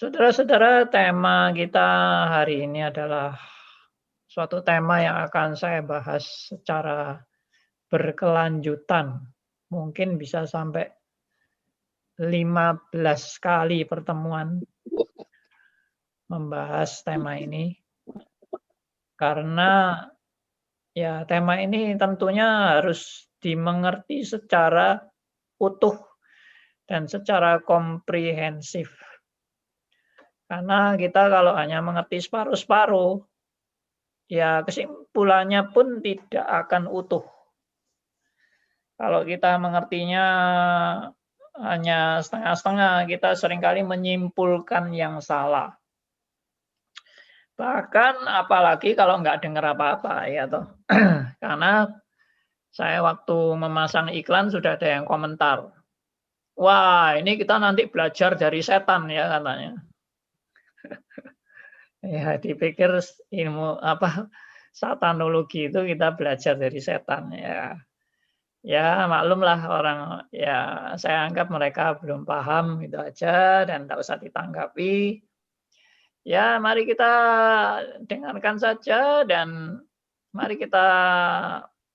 Saudara-saudara, tema kita hari ini adalah suatu tema yang akan saya bahas secara berkelanjutan. Mungkin bisa sampai 15 kali pertemuan membahas tema ini. Karena ya tema ini tentunya harus dimengerti secara utuh dan secara komprehensif. Karena kita kalau hanya mengerti separuh-separuh, ya kesimpulannya pun tidak akan utuh. Kalau kita mengertinya hanya setengah-setengah, kita seringkali menyimpulkan yang salah. Bahkan apalagi kalau nggak dengar apa-apa, ya toh. Karena saya waktu memasang iklan sudah ada yang komentar. Wah, ini kita nanti belajar dari setan ya katanya. Ya, dipikir ilmu apa satanologi itu kita belajar dari setan ya. Ya maklumlah orang ya saya anggap mereka belum paham itu aja dan tak usah ditanggapi. Ya mari kita dengarkan saja dan mari kita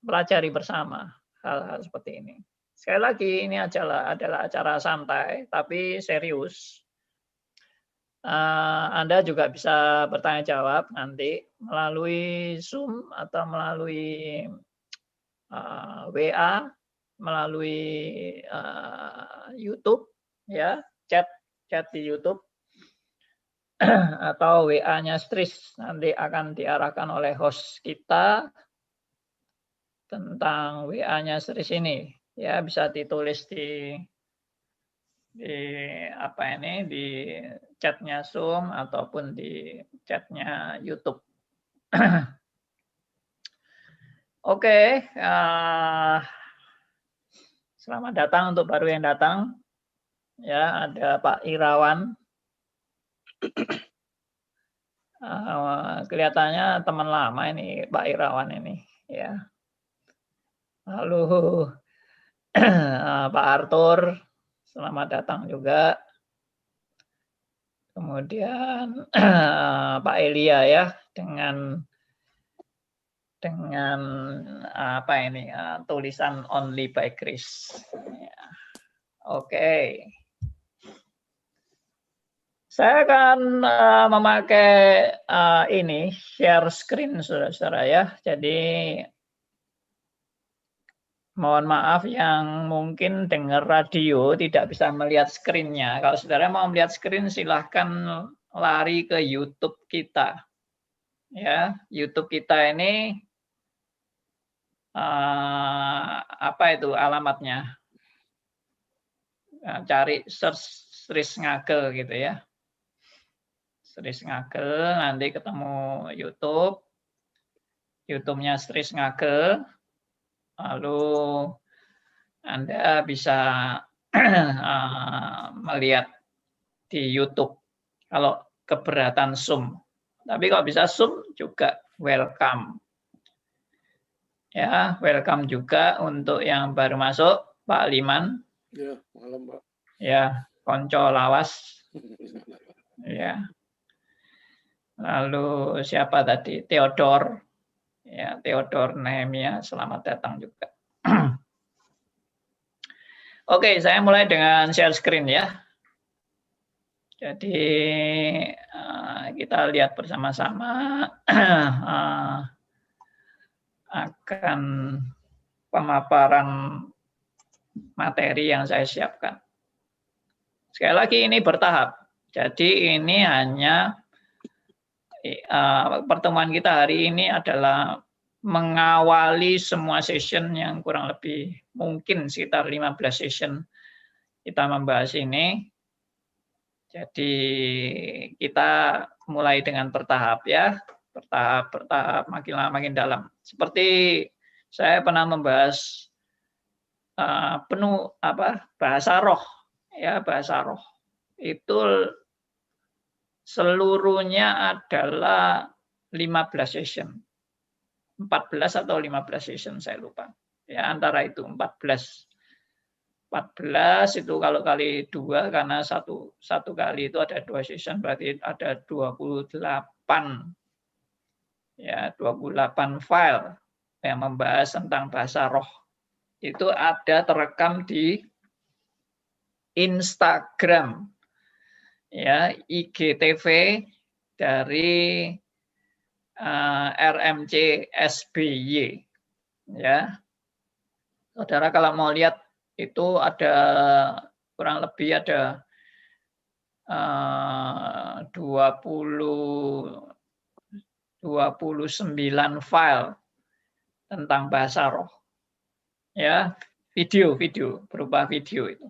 pelajari bersama hal-hal seperti ini. Sekali lagi ini adalah acara santai tapi serius. Anda juga bisa bertanya jawab nanti melalui Zoom atau melalui WA, melalui YouTube, ya, chat di YouTube atau WA-nya Stris nanti akan diarahkan oleh host kita tentang WA-nya Stris ini, ya bisa ditulis di apa ini di chatnya Zoom ataupun di chatnya YouTube. Oke, selamat datang untuk baru yang datang. Ya, ada Pak Irawan. Kelihatannya teman lama ini Pak Irawan ini, ya. Lalu Pak Arthur, selamat datang juga. Kemudian Pak Elia ya dengan apa ini tulisan only by grace. Ya. Oke. Saya akan memakai ini share screen saudara-saudara ya. Jadi mohon maaf yang mungkin dengar radio tidak bisa melihat screen-nya. Kalau saudara mau melihat screen silahkan lari ke YouTube kita. Ya, YouTube kita ini apa itu alamatnya? Cari search Stris Ngagel gitu ya. Stris Ngagel, nanti ketemu YouTube. YouTube-nya Stris Ngagel. Lalu Anda bisa melihat di YouTube kalau keberatan Zoom. Tapi kalau bisa Zoom juga welcome. Ya, welcome juga untuk yang baru masuk, Pak Liman. Ya, malam, Pak. Ya, konco lawas. Ya. Lalu siapa tadi? Theodore. Ya, Theodore Nehemia, selamat datang juga. Oke, saya mulai dengan share screen ya. Jadi kita lihat bersama-sama akan pemaparan materi yang saya siapkan. Sekali lagi ini bertahap. Jadi ini hanya pertemuan kita hari ini adalah mengawali semua session yang kurang lebih mungkin sekitar 15 session kita membahas ini. Jadi kita mulai dengan bertahap ya, bertahap makin lama makin dalam. Seperti saya pernah membahas penuh bahasa roh ya, bahasa roh itu seluruhnya adalah 15 session. 14 atau 15 session saya lupa. Ya antara itu 14. 14 itu kalau kali 2 karena satu kali itu ada 2 season berarti ada 28 ya 28 file yang membahas tentang bahasa roh. Itu ada terekam di Instagram ya IGTV dari RMC SBY ya. Saudara kalau mau lihat itu ada kurang lebih ada 29 file tentang bahasa roh. Ya, video berupa video itu.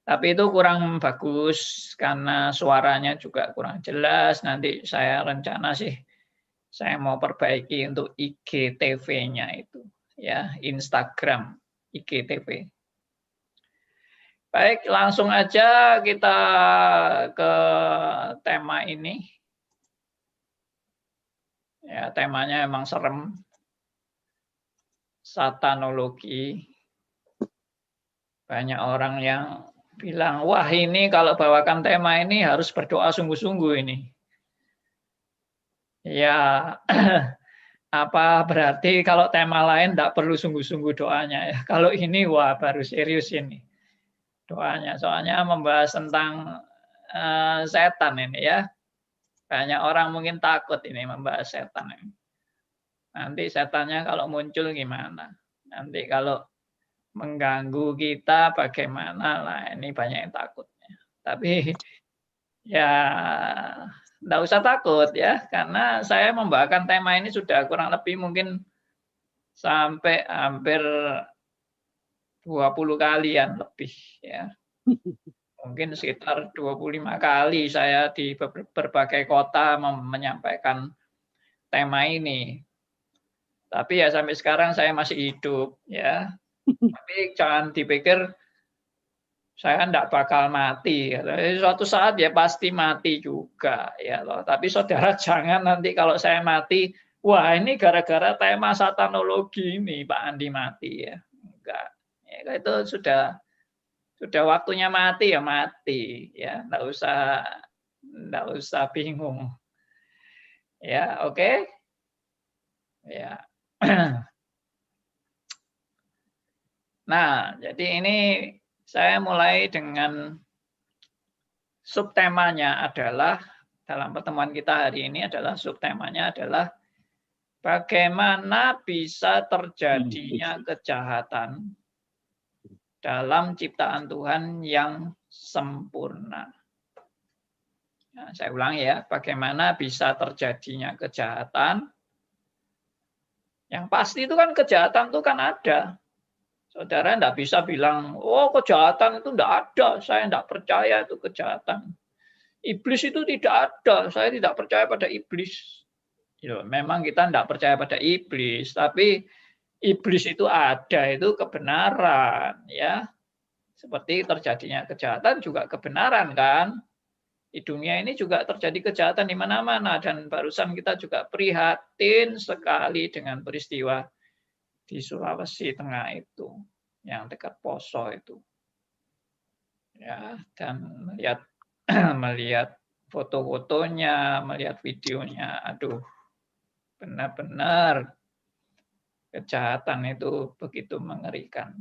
Tapi itu kurang bagus karena suaranya juga kurang jelas. Nanti saya rencana sih saya mau perbaiki untuk IGTV-nya itu ya, Instagram IGTV. Baik, langsung aja kita ke tema ini. Ya, temanya emang serem. Satanologi. Banyak orang yang bilang, wah ini kalau bawakan tema ini harus berdoa sungguh-sungguh ini. Ya, apa berarti kalau tema lain tidak perlu sungguh-sungguh doanya ya. Kalau ini wah baru serius ini doanya. Soalnya membahas tentang setan ini ya. Banyak orang mungkin takut ini membahas setan ini. Nanti setannya kalau muncul gimana? Nanti kalau mengganggu kita bagaimana? Lah ini banyak yang takutnya. Tapi ya enggak usah takut ya, karena saya membawakan tema ini sudah kurang lebih mungkin sampai hampir 20 kalian lebih ya. Mungkin sekitar 25 kali saya di berbagai kota menyampaikan tema ini. Tapi ya sampai sekarang saya masih hidup ya. Tapi jangan dipikir saya enggak bakal mati. Suatu saat ya pasti mati juga ya loh. Tapi saudara jangan nanti kalau saya mati, wah ini gara-gara tema satanologi ini Pak Andi mati ya. Enggak. Ya, itu sudah waktunya mati ya mati ya. Enggak usah bingung. Ya, oke. Ya. Nah, jadi ini saya mulai dengan subtemanya adalah dalam pertemuan kita hari ini adalah subtemanya adalah bagaimana bisa terjadinya kejahatan dalam ciptaan Tuhan yang sempurna. Nah, saya ulangi ya, bagaimana bisa terjadinya kejahatan. Yang pasti itu kan kejahatan itu kan ada. Saudara tidak bisa bilang, oh kejahatan itu tidak ada, saya tidak percaya itu kejahatan. Iblis itu tidak ada, saya tidak percaya pada iblis. Ya, memang kita tidak percaya pada iblis, tapi iblis itu ada, itu kebenaran. Ya, seperti terjadinya kejahatan juga kebenaran kan. Di dunia ini juga terjadi kejahatan di mana-mana, dan barusan kita juga prihatin sekali dengan peristiwa di Sulawesi Tengah itu, yang dekat Poso itu. Ya, dan melihat foto-fotonya, melihat videonya, aduh, benar-benar kejahatan itu begitu mengerikan.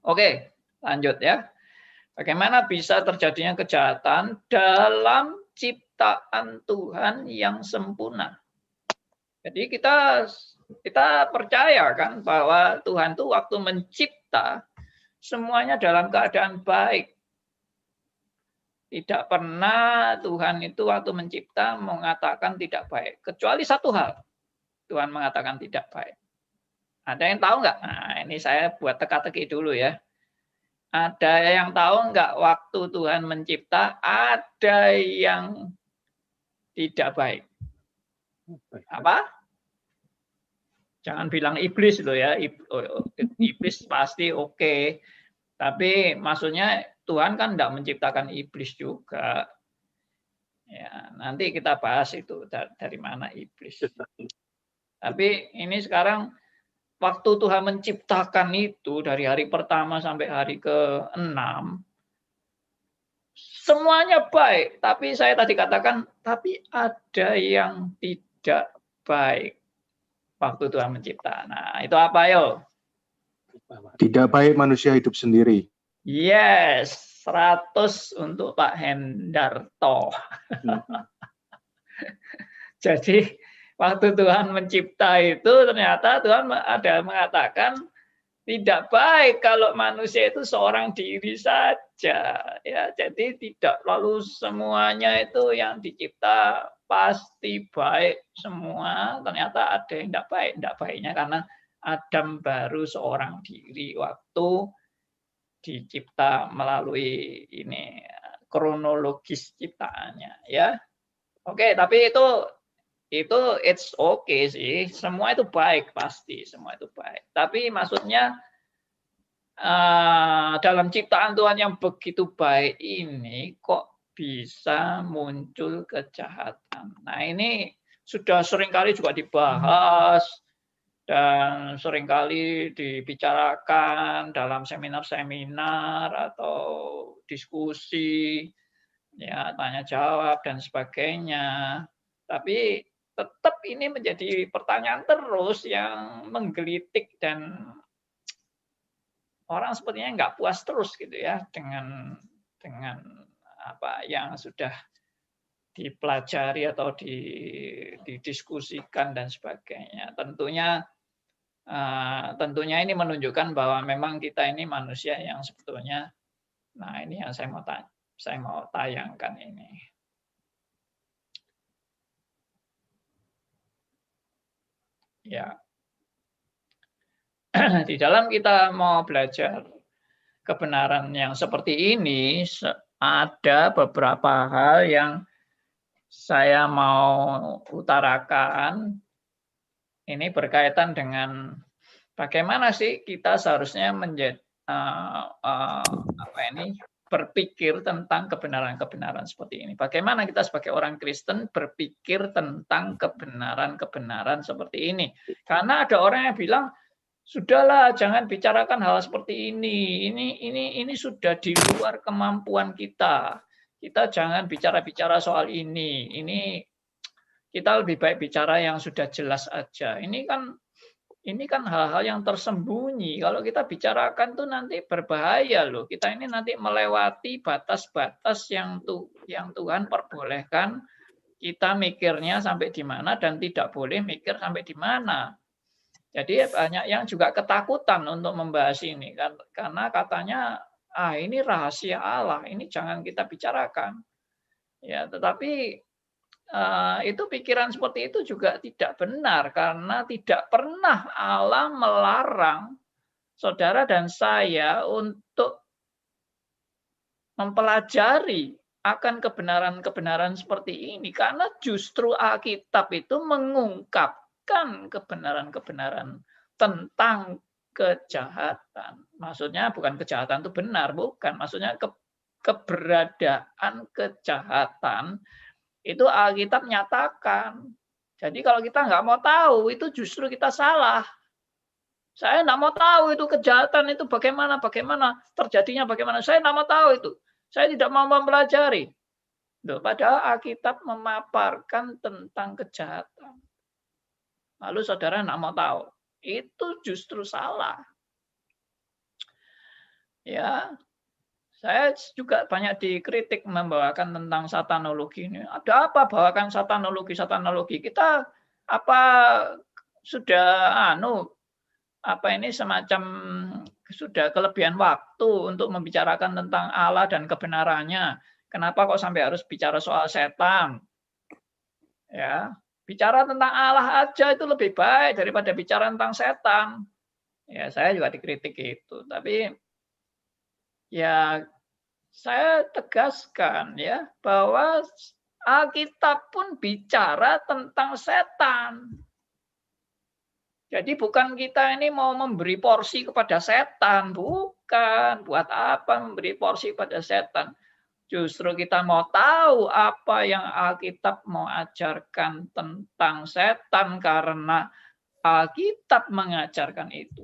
Oke, lanjut ya. Bagaimana bisa terjadinya kejahatan dalam ciptaan Tuhan yang sempurna? Jadi kita percaya kan bahwa Tuhan itu waktu mencipta semuanya dalam keadaan baik. Tidak pernah Tuhan itu waktu mencipta mengatakan tidak baik. Kecuali satu hal, Tuhan mengatakan tidak baik. Ada yang tahu nggak? Nah, ini saya buat teka-teki dulu ya. Ada yang tahu nggak waktu Tuhan mencipta ada yang tidak baik? Apa? Jangan bilang iblis loh ya. Iblis pasti oke. Tapi maksudnya Tuhan kan tidak menciptakan iblis juga. Ya, nanti kita bahas itu dari mana iblis. Tapi ini sekarang waktu Tuhan menciptakan itu dari hari pertama sampai hari ke-6, semuanya baik. Tapi saya tadi katakan, tapi ada yang tidak baik waktu Tuhan mencipta. Nah, itu apa yo? Tidak baik manusia hidup sendiri. Yes, 100 untuk Pak Hendarto. Jadi waktu Tuhan mencipta itu ternyata Tuhan ada mengatakan tidak baik kalau manusia itu seorang diri saja. Ya, jadi tidak lalu semuanya itu yang dicipta pasti baik semua. Ternyata ada yang tidak baik. Tidak baiknya karena Adam baru seorang diri waktu dicipta melalui ini kronologis ciptaannya, ya. Oke, tapi itu it's okay sih, semua itu baik pasti, semua itu baik. Tapi maksudnya dalam ciptaan Tuhan yang begitu baik ini kok bisa muncul kejahatan. Nah, ini sudah seringkali juga dibahas dan seringkali dibicarakan dalam seminar-seminar atau diskusi, ya tanya jawab dan sebagainya. Tapi tetap ini menjadi pertanyaan terus yang menggelitik dan orang sepertinya nggak puas terus gitu ya dengan apa yang sudah dipelajari atau didiskusikan dan sebagainya. Tentunya ini menunjukkan bahwa memang kita ini manusia yang sebetulnya, nah ini yang saya mau tayangkan ini. Ya, di dalam kita mau belajar kebenaran yang seperti ini, ada beberapa hal yang saya mau utarakan. Ini berkaitan dengan bagaimana sih kita seharusnya berpikir tentang kebenaran-kebenaran seperti ini. Bagaimana kita sebagai orang Kristen berpikir tentang kebenaran-kebenaran seperti ini. Karena ada orang yang bilang, sudahlah, jangan bicarakan hal seperti ini. Ini sudah di luar kemampuan kita. Kita jangan bicara-bicara soal ini. Ini kita lebih baik bicara yang sudah jelas aja. Ini kan hal-hal yang tersembunyi. Kalau kita bicarakan tuh nanti berbahaya loh. Kita ini nanti melewati batas-batas yang Tuhan perbolehkan kita mikirnya sampai di mana dan tidak boleh mikir sampai di mana. Jadi banyak yang juga ketakutan untuk membahas ini karena katanya ini rahasia Allah, ini jangan kita bicarakan. Ya, tetapi itu pikiran seperti itu juga tidak benar karena tidak pernah Allah melarang saudara dan saya untuk mempelajari akan kebenaran-kebenaran seperti ini karena justru Alkitab itu mengungkapkan kebenaran-kebenaran tentang kejahatan. Maksudnya bukan kejahatan itu benar, bukan. Maksudnya keberadaan kejahatan itu Alkitab nyatakan. Jadi kalau kita nggak mau tahu, itu justru kita salah. Saya nggak mau tahu itu kejahatan itu bagaimana terjadinya bagaimana. Saya nggak mau tahu itu. Saya tidak mau mempelajari. Padahal Alkitab memaparkan tentang kejahatan. Lalu saudara nggak mau tahu. Itu justru salah. Ya, saya juga banyak dikritik membawakan tentang satanologi ini. Ada apa bawakan satanologi? Kita apa sudah semacam sudah kelebihan waktu untuk membicarakan tentang Allah dan kebenarannya. Kenapa kok sampai harus bicara soal setan? Ya, bicara tentang Allah aja itu lebih baik daripada bicara tentang setan. Ya, saya juga dikritik itu. Tapi ya saya tegaskan ya bahwa Alkitab pun bicara tentang setan. Jadi bukan kita ini mau memberi porsi kepada setan, bukan. Buat apa memberi porsi kepada setan? Justru kita mau tahu apa yang Alkitab mau ajarkan tentang setan karena Alkitab mengajarkan itu.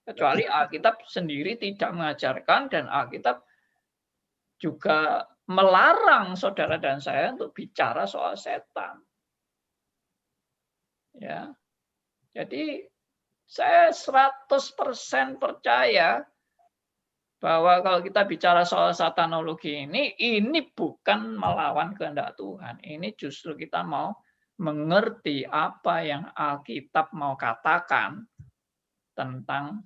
Kecuali Alkitab sendiri tidak mengajarkan dan Alkitab juga melarang saudara dan saya untuk bicara soal setan. Ya. Jadi saya 100% percaya bahwa kalau kita bicara soal satanologi ini bukan melawan kehendak Tuhan. Ini justru kita mau mengerti apa yang Alkitab mau katakan tentang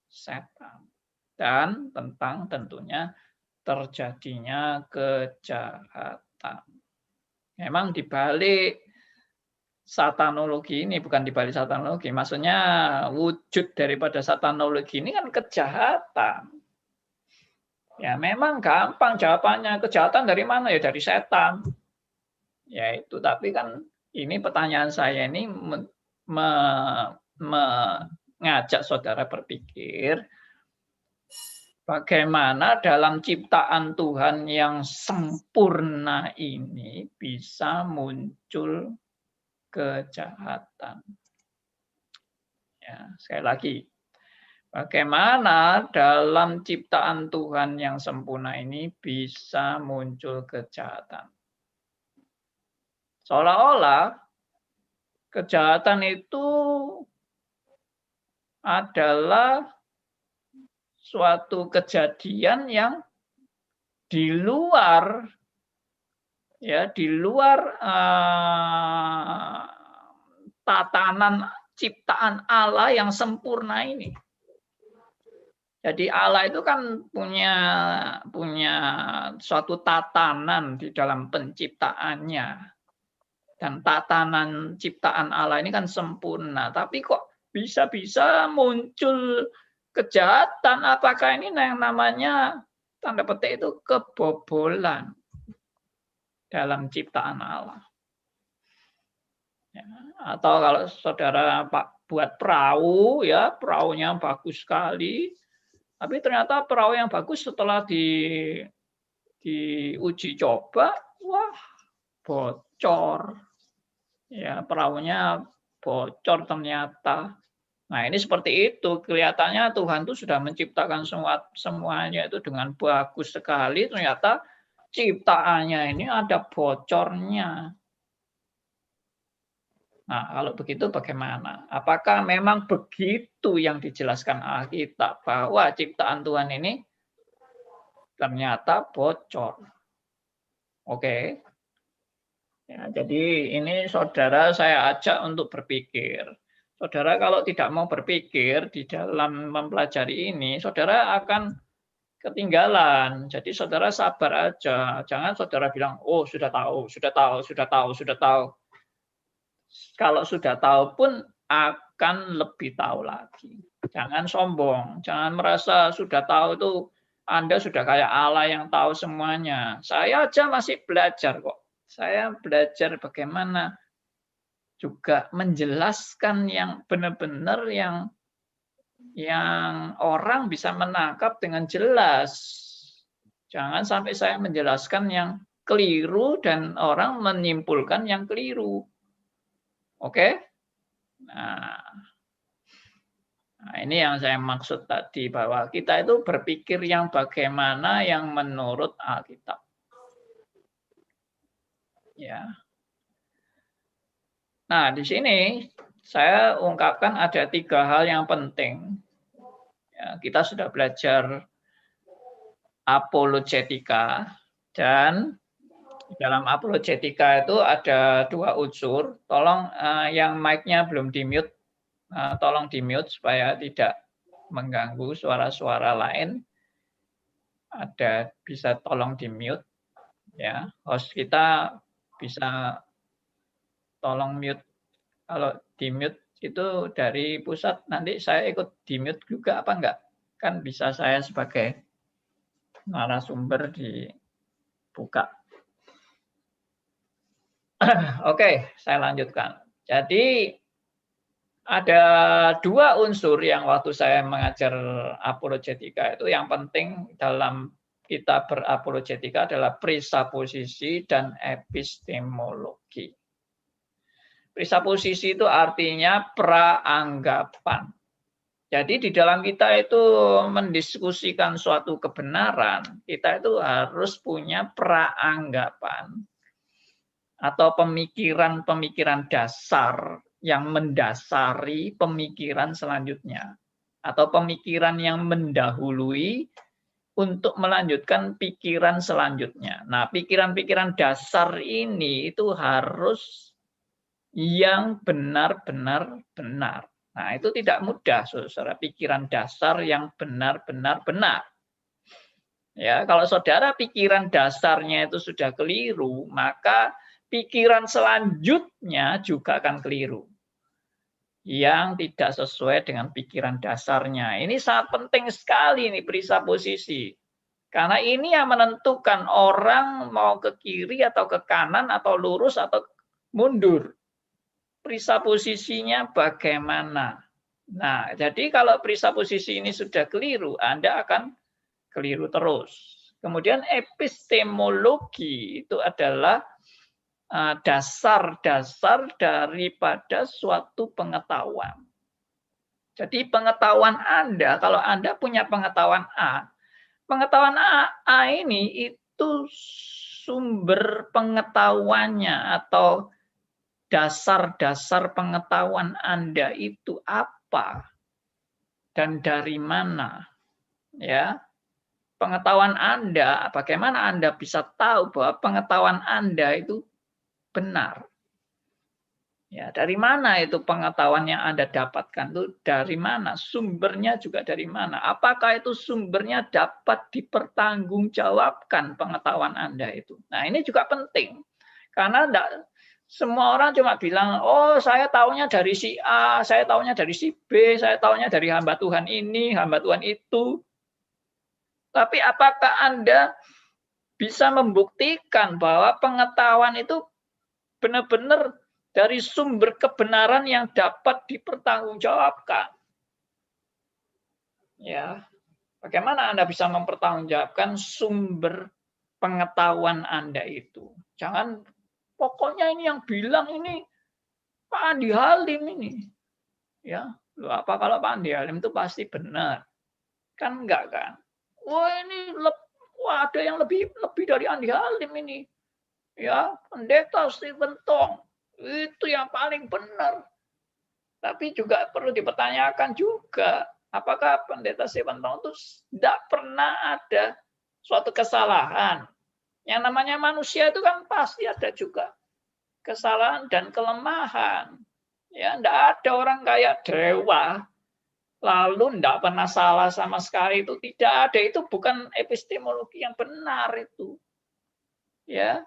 setan dan tentang tentunya terjadinya kejahatan. Memang di balik satanologi ini, bukan di balik satanologi, maksudnya wujud daripada satanologi ini kan kejahatan. Ya memang gampang jawabannya, kejahatan dari mana? Ya dari setan. Ya itu, tapi kan ini pertanyaan saya ini mengajak saudara berpikir bagaimana dalam ciptaan Tuhan yang sempurna ini bisa muncul kejahatan. Ya, sekali lagi, bagaimana dalam ciptaan Tuhan yang sempurna ini bisa muncul kejahatan? Seolah-olah kejahatan itu adalah suatu kejadian yang di luar tatanan ciptaan Allah yang sempurna ini. Jadi Allah itu kan punya suatu tatanan di dalam penciptaannya. Dan tatanan ciptaan Allah ini kan sempurna. Tapi kok bisa-bisa muncul kejahatan? Apakah ini yang namanya tanda petik itu kebobolan dalam ciptaan Allah? Ya, atau kalau saudara buat perahu, ya perahunya bagus sekali, tapi ternyata perahu yang bagus setelah diuji coba, wah bocor. Ya, perahunya bocor ternyata. Nah, ini seperti itu. Kelihatannya Tuhan itu sudah menciptakan semuanya itu dengan bagus sekali. Ternyata ciptaannya ini ada bocornya. Nah, kalau begitu bagaimana? Apakah memang begitu yang dijelaskan Alkitab bahwa ciptaan Tuhan ini ternyata bocor? Oke. Ya, jadi ini saudara saya ajak untuk berpikir. Saudara kalau tidak mau berpikir di dalam mempelajari ini, saudara akan ketinggalan. Jadi saudara sabar aja. Jangan saudara bilang, oh sudah tahu. Kalau sudah tahu pun akan lebih tahu lagi. Jangan sombong. Jangan merasa sudah tahu itu Anda sudah kayak Allah yang tahu semuanya. Saya aja masih belajar kok. Saya belajar bagaimana juga menjelaskan yang benar-benar yang orang bisa menangkap dengan jelas. Jangan sampai saya menjelaskan yang keliru dan orang menyimpulkan yang keliru. Oke? Nah, ini yang saya maksud tadi, bahwa kita itu berpikir yang bagaimana yang menurut Alkitab. Ya. Nah, di sini saya ungkapkan ada 3 hal yang penting. Ya, kita sudah belajar apologetika, dan dalam apologetika itu ada 2 unsur. Tolong yang mic-nya belum di-mute, tolong di-mute supaya tidak mengganggu suara-suara lain. Ada bisa tolong di-mute. Ya, host kita bisa tolong mute. Kalau di-mute itu dari pusat, nanti saya ikut di-mute juga apa enggak? Kan bisa saya sebagai narasumber dibuka. Oke, saya lanjutkan. Jadi ada 2 unsur yang waktu saya mengajar apologetika itu yang penting dalam kita berapologetika adalah presupposisi dan epistemologi. Presupposisi itu artinya praanggapan. Jadi di dalam kita itu mendiskusikan suatu kebenaran, kita itu harus punya praanggapan atau pemikiran-pemikiran dasar yang mendasari pemikiran selanjutnya, atau pemikiran yang mendahului untuk melanjutkan pikiran selanjutnya. Nah, pikiran-pikiran dasar ini itu harus yang benar-benar benar. Nah, itu tidak mudah, saudara. Pikiran dasar yang benar-benar benar. Ya, kalau saudara pikiran dasarnya itu sudah keliru, maka pikiran selanjutnya juga akan keliru. Yang tidak sesuai dengan pikiran dasarnya. Ini sangat penting sekali nih presupposisi. Karena ini yang menentukan orang mau ke kiri atau ke kanan atau lurus atau mundur. Presupposisinya bagaimana? Nah, jadi kalau presupposisi ini sudah keliru, Anda akan keliru terus. Kemudian epistemologi itu adalah dasar-dasar daripada suatu pengetahuan. Jadi pengetahuan Anda, kalau Anda punya pengetahuan A ini itu sumber pengetahuannya atau dasar-dasar pengetahuan Anda itu apa dan dari mana, ya? Pengetahuan Anda, bagaimana Anda bisa tahu bahwa pengetahuan Anda itu benar? Ya, dari mana itu pengetahuan yang Anda dapatkan itu dari mana? Sumbernya juga dari mana? Apakah itu sumbernya dapat dipertanggungjawabkan pengetahuan Anda itu? Nah, ini juga penting. Karena semua orang cuma bilang, oh saya taunya dari si A, saya taunya dari si B, saya taunya dari hamba Tuhan ini, hamba Tuhan itu. Tapi apakah Anda bisa membuktikan bahwa pengetahuan itu benar-benar dari sumber kebenaran yang dapat dipertanggungjawabkan? Ya, bagaimana Anda bisa mempertanggungjawabkan sumber pengetahuan Anda itu? Jangan pokoknya ini yang bilang ini Pak Andi Halim ini. Ya, loh, apa kalau Pak Andi Halim itu pasti benar? Kan enggak kan? Wah, ini wah, ada yang lebih dari Andi Halim ini. Ya, Pendeta Stephen Tong itu yang paling benar. Tapi juga perlu dipertanyakan juga, apakah Pendeta Stephen Tong itu tidak pernah ada suatu kesalahan? Yang namanya manusia itu kan pasti ada juga kesalahan dan kelemahan. Ya, tidak ada orang kayak dewa lalu tidak pernah salah sama sekali, itu tidak ada. Itu bukan epistemologi yang benar itu. Ya.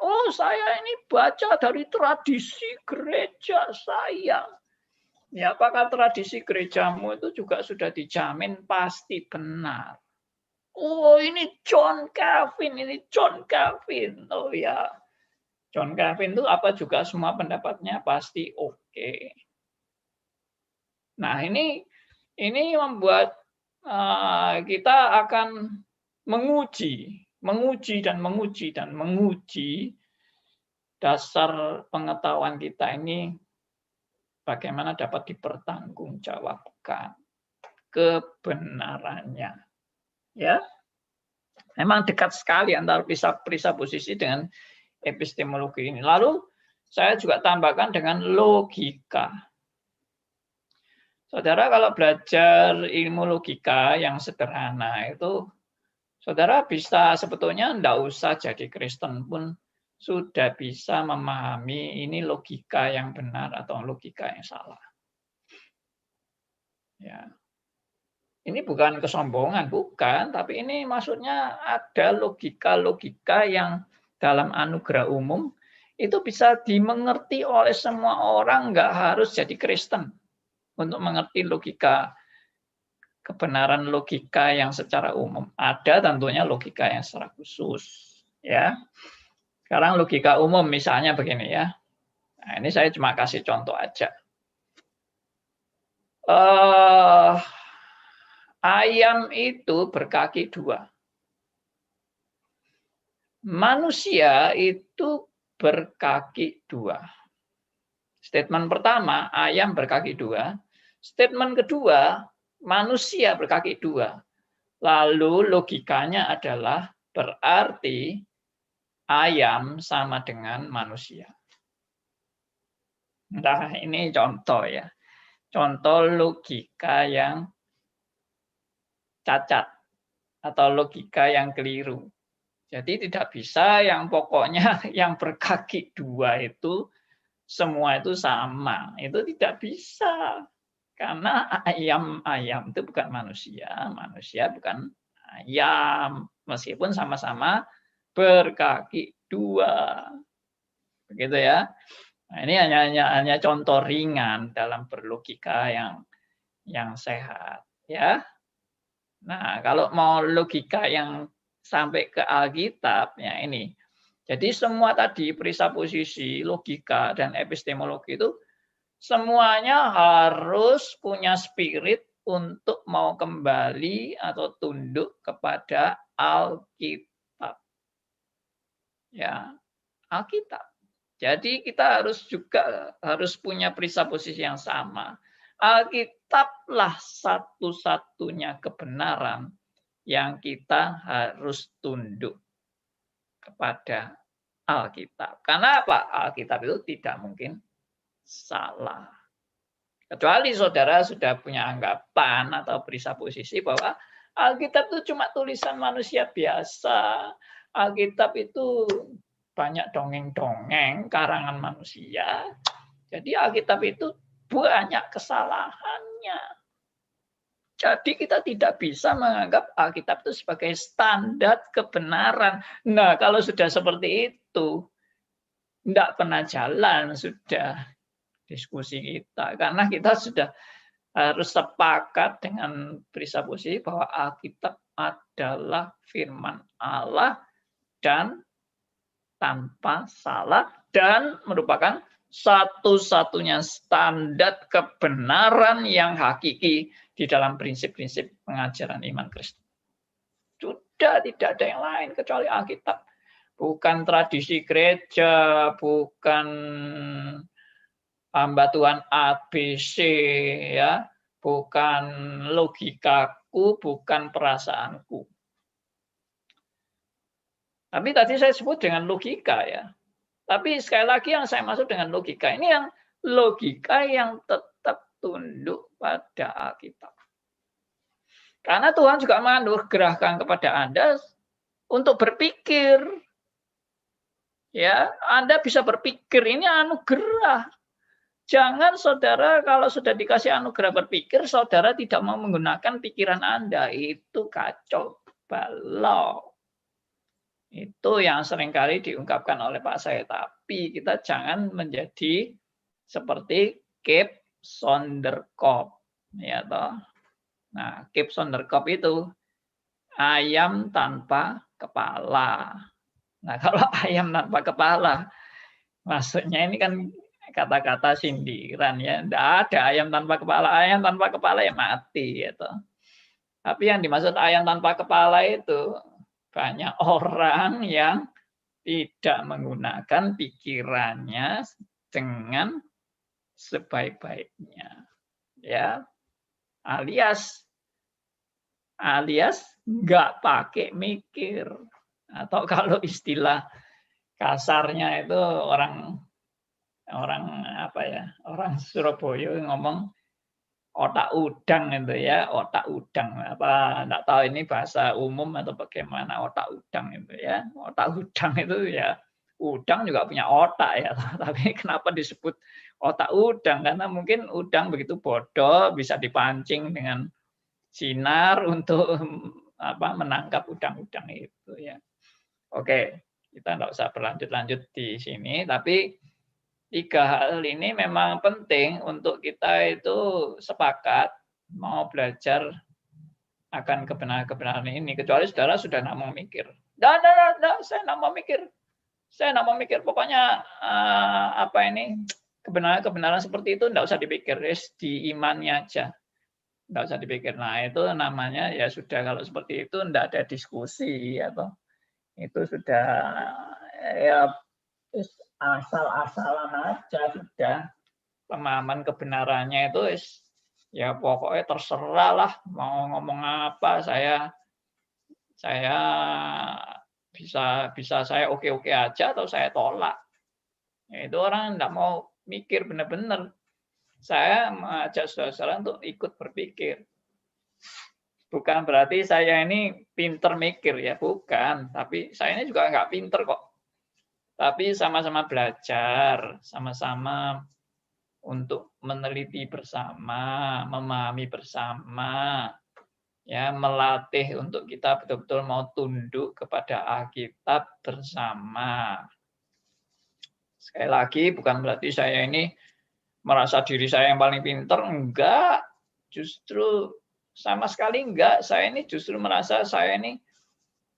Oh, saya ini baca dari tradisi gereja saya. Ya, apakah tradisi gerejamu itu juga sudah dijamin pasti benar? Oh, ini John Calvin, ini John Calvin. Oh ya, John Calvin itu apa juga semua pendapatnya pasti oke. Nah, ini membuat kita akan menguji dasar pengetahuan kita ini bagaimana dapat dipertanggungjawabkan kebenarannya. Ya, memang dekat sekali antara presupposisi dengan epistemologi ini. Lalu saya juga tambahkan dengan logika. Saudara kalau belajar ilmu logika yang sederhana itu, saudara bisa sebetulnya tidak usah jadi Kristen pun sudah bisa memahami ini logika yang benar atau logika yang salah. Ya. Ini bukan kesombongan, bukan, tapi ini maksudnya ada logika-logika yang dalam anugerah umum itu bisa dimengerti oleh semua orang, nggak harus jadi Kristen untuk mengerti logika, kebenaran logika yang secara umum. Ada tentunya logika yang secara khusus, ya. Sekarang logika umum misalnya begini ya. Nah, ini saya cuma kasih contoh aja. Ayam itu berkaki dua. Manusia itu berkaki dua. Statement pertama, ayam berkaki dua. Statement kedua, manusia berkaki dua. Lalu logikanya adalah berarti ayam sama dengan manusia. Nah, ini contoh ya. Contoh logika yang cacat atau logika yang keliru. Jadi tidak bisa yang pokoknya yang berkaki dua itu semua itu sama. Itu tidak bisa. Karena ayam itu bukan manusia, manusia bukan ayam. Meskipun sama-sama berkaki dua. Begitu ya. Nah, ini hanya contoh ringan dalam berlogika yang sehat, ya. Nah, kalau mau logika yang sampai ke Alkitab, ya ini. Jadi semua tadi presupposisi, logika, dan epistemologi itu semuanya harus punya spirit untuk mau kembali atau tunduk kepada Alkitab. Ya, Alkitab. Jadi kita harus punya presupposisi yang sama. Alkitablah satu-satunya kebenaran yang kita harus tunduk kepada Alkitab. Karena apa? Alkitab itu tidak mungkin salah. Kecuali saudara sudah punya anggapan atau presupposisi bahwa Alkitab itu cuma tulisan manusia biasa. Alkitab itu banyak dongeng-dongeng karangan manusia. Jadi Alkitab itu banyak kesalahannya. Jadi kita tidak bisa menganggap Alkitab itu sebagai standar kebenaran. Nah, kalau sudah seperti itu, tidak pernah jalan sudah diskusi kita. Karena kita sudah harus sepakat dengan presupposisi bahwa Alkitab adalah firman Allah dan tanpa salah dan merupakan satu-satunya standar kebenaran yang hakiki di dalam prinsip-prinsip pengajaran iman Kristen. Sudah tidak ada yang lain kecuali Alkitab. Bukan tradisi gereja, bukan hamba Tuhan ABC, ya, bukan logikaku, bukan perasaanku. Tapi tadi saya sebut dengan logika ya. Tapi sekali lagi yang saya maksud dengan logika ini yang logika yang tetap tunduk pada Alkitab. Karena Tuhan juga menganugerahkan kepada Anda untuk berpikir. Ya, Anda bisa berpikir, ini anugerah. Jangan saudara kalau sudah dikasih anugerah berpikir, saudara tidak mau menggunakan pikiran Anda. Itu kacau balau. Itu yang seringkali diungkapkan oleh Pak Said. Tapi kita jangan menjadi seperti Kip Sonderkop. Ya toh. Nah, Kip Sonderkop itu ayam tanpa kepala. Nah, kalau ayam tanpa kepala, maksudnya ini kan kata-kata sindiran ya. Tidak ada ayam tanpa kepala. Ayam tanpa kepala ya mati. Ya toh. Tapi yang dimaksud ayam tanpa kepala itu banyak orang yang tidak menggunakan pikirannya dengan sebaik-baiknya, ya, alias nggak pakai mikir, atau kalau istilah kasarnya itu orang apa ya, orang Surabaya ngomong otak udang itu ya, otak udang apa enggak tahu ini bahasa umum atau bagaimana otak udang itu ya. Otak udang itu ya udang juga punya otak ya, tapi kenapa disebut otak udang? Karena mungkin udang begitu bodoh bisa dipancing dengan sinar untuk apa menangkap udang-udang itu ya. Oke, kita enggak usah berlanjut-lanjut di sini, tapi tiga hal ini memang penting untuk kita itu sepakat mau belajar akan kebenaran-kebenaran ini. Kecuali saudara sudah tidak mau mikir. Tidak, saya tidak mau mikir. Saya tidak mau mikir. Pokoknya apa ini kebenaran-kebenaran seperti itu tidak usah dipikir. Di imannya aja. Tidak usah dipikir. Nah itu namanya ya sudah kalau seperti itu tidak ada diskusi atau itu sudah ya asal-asalan aja sudah. pemahaman kebenarannya itu ya pokoknya terserah lah mau ngomong apa, saya bisa saya oke-oke aja atau saya tolak. Itu orang enggak mau mikir benar-benar. Saya mengajak saudara-saudara untuk ikut berpikir. Bukan berarti saya ini pinter mikir ya, bukan. Tapi saya ini juga nggak pinter kok. Tapi sama-sama belajar, sama-sama untuk meneliti bersama, memahami bersama, ya melatih untuk kita betul-betul mau tunduk kepada Alkitab bersama. Sekali lagi, bukan berarti saya ini merasa diri saya yang paling pinter, enggak. Justru sama sekali enggak. Saya ini justru merasa saya ini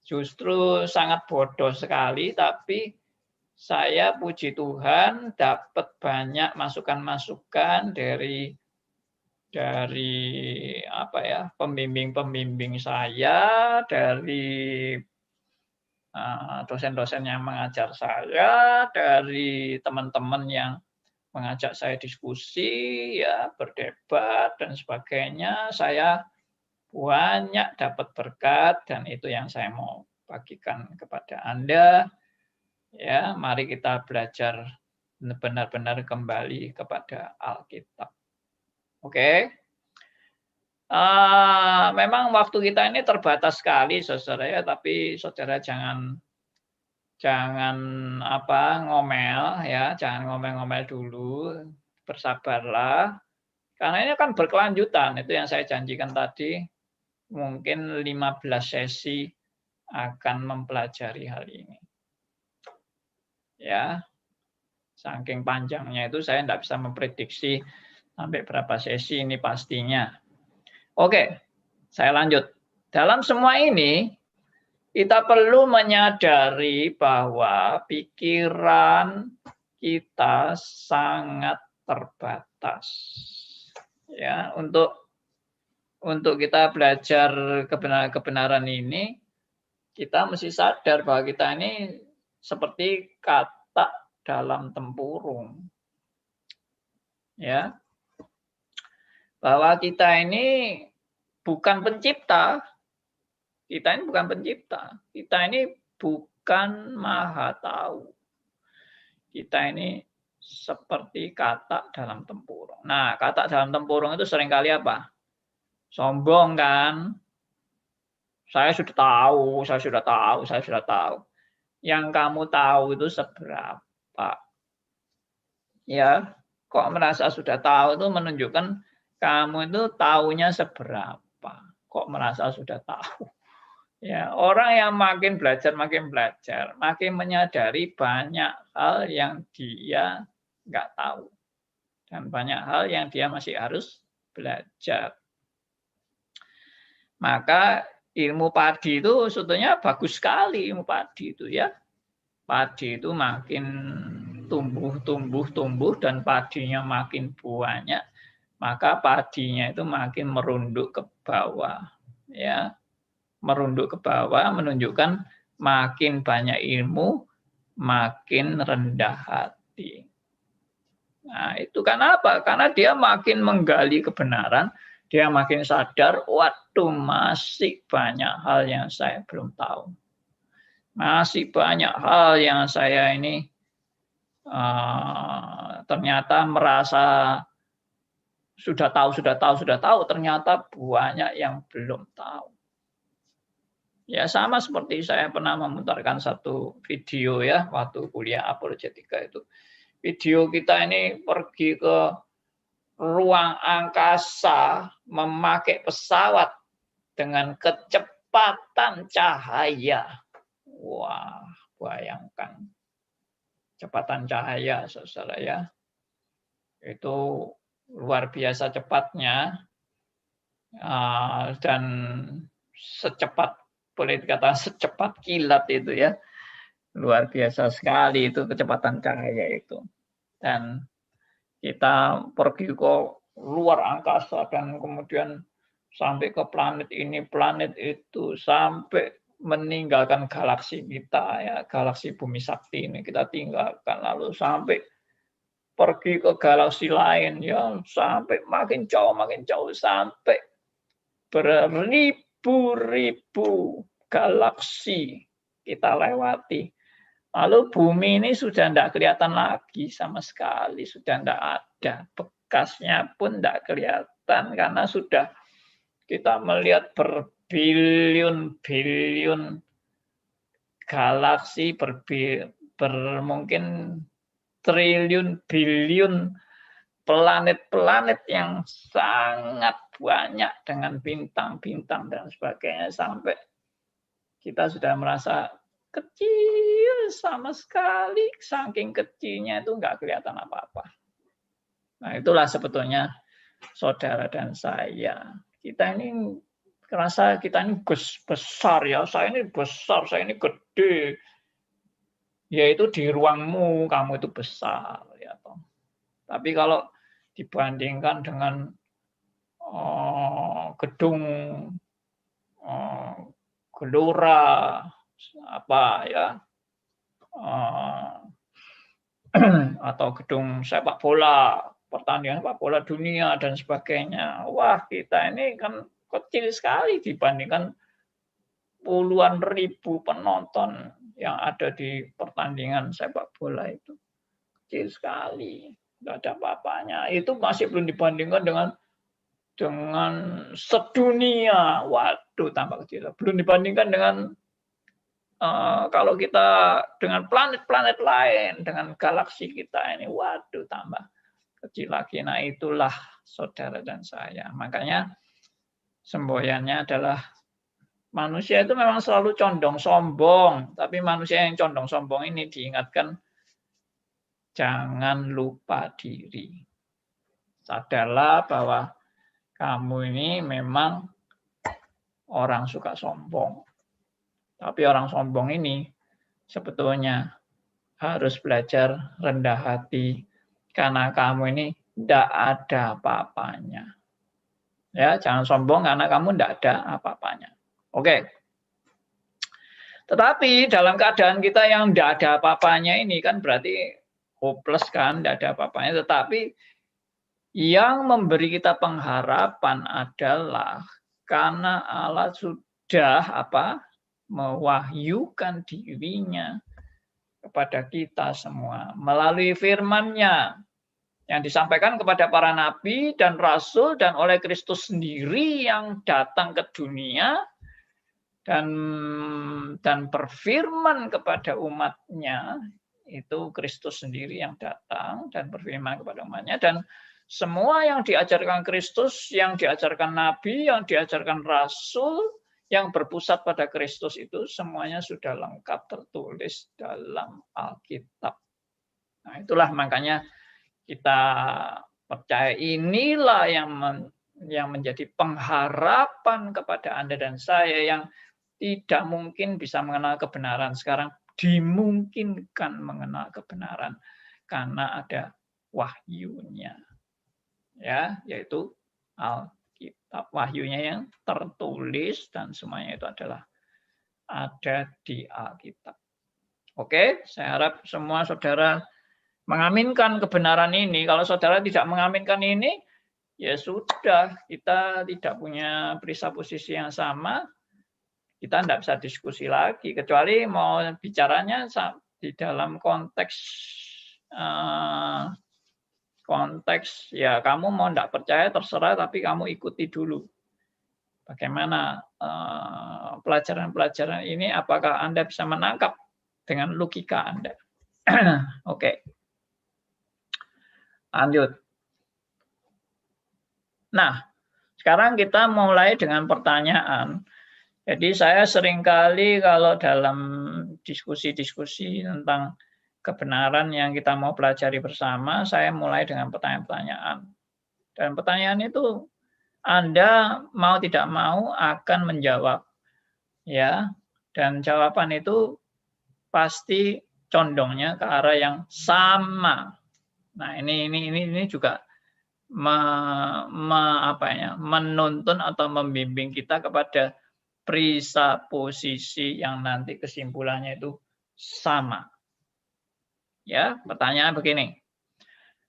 justru sangat bodoh sekali, tapi saya puji Tuhan dapat banyak masukan-masukan dari apa ya, pembimbing-pembimbing saya, dari dosen-dosen yang mengajar saya, dari teman-teman yang mengajak saya diskusi, ya berdebat dan sebagainya. Saya banyak dapat berkat dan itu yang saya mau bagikan kepada Anda. Ya, mari kita belajar benar-benar kembali kepada Alkitab. Oke. Memang waktu kita ini terbatas sekali, saudara ya, tapi saudara jangan ngomel ya, jangan ngomel-ngomel dulu, bersabarlah. Karena ini kan berkelanjutan, itu yang saya janjikan tadi, mungkin 15 sesi akan mempelajari hal ini. Ya, saking panjangnya itu saya tidak bisa memprediksi sampai berapa sesi ini pastinya. Oke, saya lanjut. Dalam semua ini, kita perlu menyadari bahwa pikiran kita sangat terbatas. Ya, untuk kita belajar kebenaran ini, kita mesti sadar bahwa kita ini seperti katak dalam tempurung. Ya. Bahwa kita ini bukan pencipta. Kita ini bukan pencipta. Kita ini bukan maha tahu. Kita ini seperti katak dalam tempurung. Nah, katak dalam tempurung itu seringkali apa? Sombong kan? Saya sudah tahu, saya sudah tahu, saya sudah tahu. Yang kamu tahu itu seberapa? Ya, kok merasa sudah tahu itu menunjukkan kamu itu tahunya seberapa. Kok merasa sudah tahu? Ya, orang yang makin belajar, makin menyadari banyak hal yang dia nggak tahu. Dan banyak hal yang dia masih harus belajar. Maka ilmu padi itu sebetulnya bagus sekali, ilmu padi itu ya. Padi itu makin tumbuh, dan padinya makin banyak, maka padinya itu makin merunduk ke bawah. Ya. Merunduk ke bawah menunjukkan makin banyak ilmu, makin rendah hati. Nah, itu karena apa? Karena dia makin menggali kebenaran, dia makin sadar, waduh masih banyak hal yang saya belum tahu. Masih banyak hal yang saya ini ternyata merasa sudah tahu, ternyata banyak yang belum tahu. Ya sama seperti saya pernah memutarkan satu video ya waktu kuliah apologetika itu. Video kita ini pergi ke ruang angkasa memakai pesawat dengan kecepatan cahaya. Wah, bayangkan. Kecepatan cahaya, saudara ya. Itu luar biasa cepatnya. Dan secepat, boleh dikatakan secepat kilat itu ya. Luar biasa sekali itu kecepatan cahaya itu. Dan kita pergi ke luar angkasa dan kemudian sampai ke planet ini, planet itu, sampai meninggalkan galaksi kita ya, galaksi Bumi Sakti ini kita tinggalkan, lalu sampai pergi ke galaksi lain ya, sampai makin jauh sampai beribu-ribu galaksi kita lewati. Lalu bumi ini sudah tidak kelihatan lagi sama sekali, sudah tidak ada. Bekasnya pun tidak kelihatan karena sudah kita melihat berbiliun-biliun galaksi, mungkin triliun biliun planet-planet yang sangat banyak dengan bintang-bintang dan sebagainya, sampai kita sudah merasa kecil sama sekali, saking kecilnya itu nggak kelihatan apa-apa. Nah, itulah sebetulnya saudara dan saya. Kita ini merasa kita ini besar ya, saya ini besar, saya ini gede. Yaitu di ruangmu kamu itu besar ya toh. Tapi kalau dibandingkan dengan gedung gelora apa ya, atau gedung sepak bola, pertandingan sepak bola dunia dan sebagainya. Wah, kita ini kan kecil sekali dibandingkan puluhan ribu penonton yang ada di pertandingan sepak bola itu. Kecil sekali, nggak ada apa-apanya. Itu masih belum dibandingkan dengan sedunia. Waduh, tambah kecil. Belum dibandingkan dengan kalau kita dengan planet-planet lain, dengan galaksi kita ini, waduh, tambah kecil lagi. Nah, itulah saudara dan saya. Makanya semboyannya adalah manusia itu memang selalu condong sombong, tapi manusia yang condong sombong ini diingatkan, jangan lupa diri. Sadarlah bahwa kamu ini memang orang suka sombong. Tapi orang sombong ini sebetulnya harus belajar rendah hati, karena kamu ini tidak ada apa-apanya. Ya, jangan sombong karena kamu tidak ada apa-apanya. Oke. Tetapi dalam keadaan kita yang tidak ada apa-apanya ini kan berarti hopeless kan, tidak ada apa-apanya. Tetapi yang memberi kita pengharapan adalah karena Allah sudah mewahyukan dirinya kepada kita semua melalui firman-Nya yang disampaikan kepada para nabi dan rasul dan oleh Kristus sendiri yang datang ke dunia dan berfirman kepada umat-Nya. Itu Kristus sendiri yang datang dan berfirman kepada umat-Nya, dan semua yang diajarkan Kristus, yang diajarkan nabi, yang diajarkan rasul, yang berpusat pada Kristus itu semuanya sudah lengkap tertulis dalam Alkitab. Nah, itulah makanya kita percaya inilah yang menjadi pengharapan kepada Anda dan saya yang tidak mungkin bisa mengenal kebenaran. Sekarang dimungkinkan mengenal kebenaran karena ada wahyunya. Ya, yaitu Alkitab. Wahyunya yang tertulis dan semuanya itu adalah ada di Alkitab. Oke, saya harap semua saudara mengaminkan kebenaran ini. Kalau saudara tidak mengaminkan ini, ya sudah, kita tidak punya presupposisi yang sama, kita tidak bisa diskusi lagi, kecuali mau bicaranya di dalam konteks ya kamu mau tidak percaya terserah, tapi kamu ikuti dulu bagaimana pelajaran-pelajaran ini, apakah Anda bisa menangkap dengan logika Anda. Oke. Lanjut. Nah, sekarang kita mulai dengan pertanyaan. Jadi saya seringkali kalau dalam diskusi-diskusi tentang kebenaran yang kita mau pelajari bersama, saya mulai dengan pertanyaan-pertanyaan. Dan pertanyaan itu Anda mau tidak mau akan menjawab, ya. Dan jawaban itu pasti condongnya ke arah yang sama. Nah, ini juga menuntun atau membimbing kita kepada presupposisi yang nanti kesimpulannya itu sama. Ya, pertanyaan begini.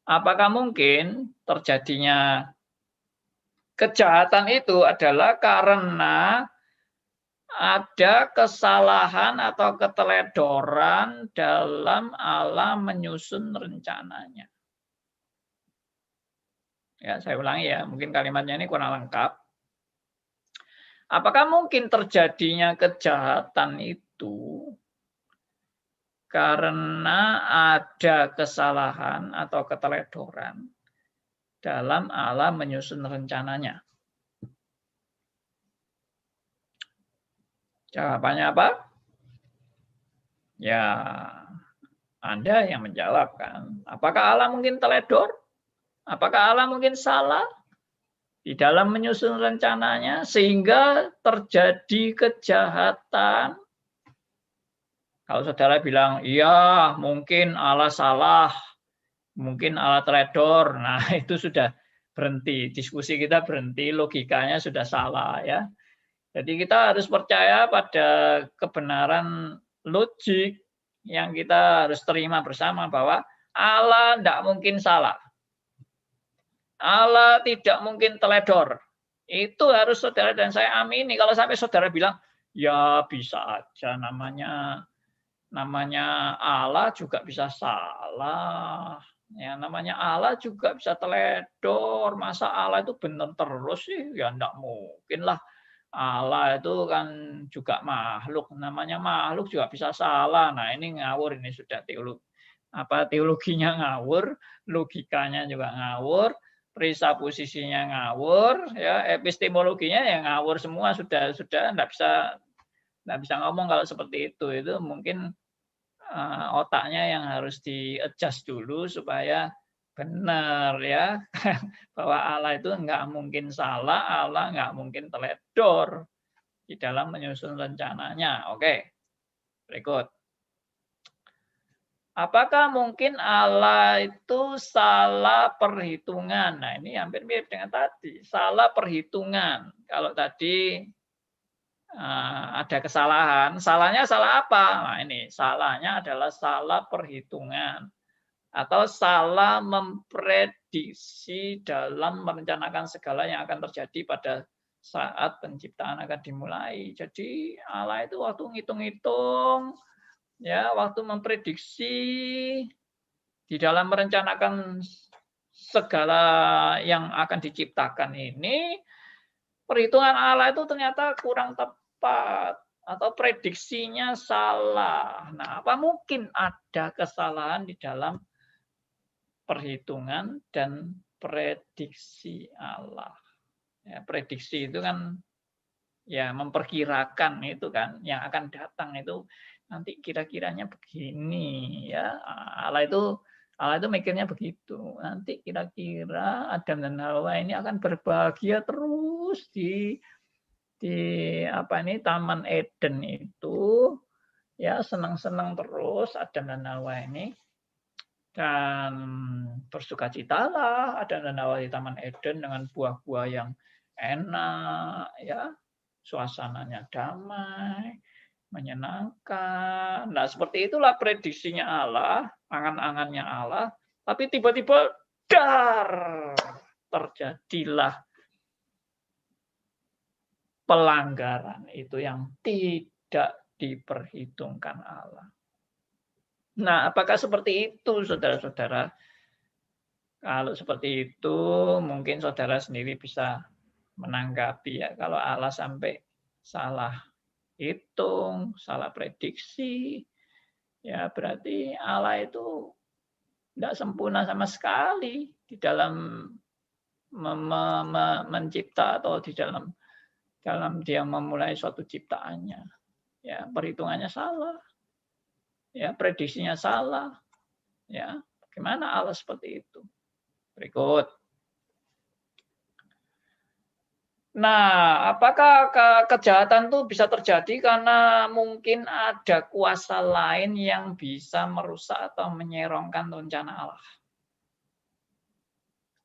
Apakah mungkin terjadinya kejahatan itu adalah karena ada kesalahan atau keteledoran dalam Allah menyusun rencananya? Ya, saya ulangi ya, mungkin kalimatnya ini kurang lengkap. Apakah mungkin terjadinya kejahatan itu karena ada kesalahan atau keteledoran dalam Allah menyusun rencananya? Jawabannya apa? Ya, Anda yang menjawab kan. Apakah Allah mungkin teledor? Apakah Allah mungkin salah di dalam menyusun rencananya sehingga terjadi kejahatan? Kalau saudara bilang, iya mungkin Allah salah, mungkin Allah teledor, nah itu sudah berhenti, diskusi kita berhenti, logikanya sudah salah ya. Jadi kita harus percaya pada kebenaran logik yang kita harus terima bersama bahwa Allah tidak mungkin salah. Allah tidak mungkin teledor. Itu harus saudara dan saya amini. Kalau sampai saudara bilang, ya bisa aja namanya Allah juga bisa salah. Ya, namanya Allah juga bisa teledor. Masa Allah itu benar terus sih? Ya enggak mungkin lah. Allah itu kan juga makhluk. Namanya makhluk juga bisa salah. Nah, ini ngawur, ini sudah teologinya ngawur, logikanya juga ngawur, presupposisinya ngawur, ya epistemologinya ya ngawur semua, sudah enggak bisa ngomong kalau seperti itu. Itu mungkin otaknya yang harus di-adjust dulu supaya benar ya, bahwa Allah itu nggak mungkin salah, Allah nggak mungkin teledor di dalam menyusun rencananya. Oke, berikut. Apakah mungkin Allah itu salah perhitungan? Nah, ini hampir mirip dengan tadi, salah perhitungan. Kalau tadi ada kesalahan, salahnya salah apa? Nah, ini salahnya adalah salah perhitungan atau salah memprediksi dalam merencanakan segala yang akan terjadi pada saat penciptaan akan dimulai. Jadi Allah itu waktu ngitung-ngitung, ya, waktu memprediksi di dalam merencanakan segala yang akan diciptakan ini, perhitungan Allah itu ternyata kurang tepat atau prediksinya salah. Nah, apa mungkin ada kesalahan di dalam perhitungan dan prediksi Allah? Ya, prediksi itu kan ya memperkirakan itu kan yang akan datang itu nanti kira-kiranya begini ya. Allah itu mikirnya begitu. Nanti kira-kira Adam dan Hawa ini akan berbahagia terus di Taman Eden itu, ya senang-senang terus Adam dan Hawa ini, dan bersukacitalah Adam dan Hawa di Taman Eden dengan buah-buah yang enak, ya suasananya damai, menyenangkan. Nah, seperti itulah prediksinya Allah, angan-angannya Allah, tapi tiba-tiba terjadilah pelanggaran itu yang tidak diperhitungkan Allah. Nah, apakah seperti itu, saudara-saudara? Kalau seperti itu, mungkin saudara sendiri bisa menanggapi ya. Kalau Allah sampai salah hitung, salah prediksi, ya berarti Allah itu tidak sempurna sama sekali di dalam mencipta atau di dalam dia memulai suatu ciptaannya. Ya, perhitungannya salah. Ya, prediksinya salah. Ya, bagaimana Allah seperti itu? Berikut. Nah, apakah kejahatan itu bisa terjadi karena mungkin ada kuasa lain yang bisa merusak atau menyerongkan rencana Allah?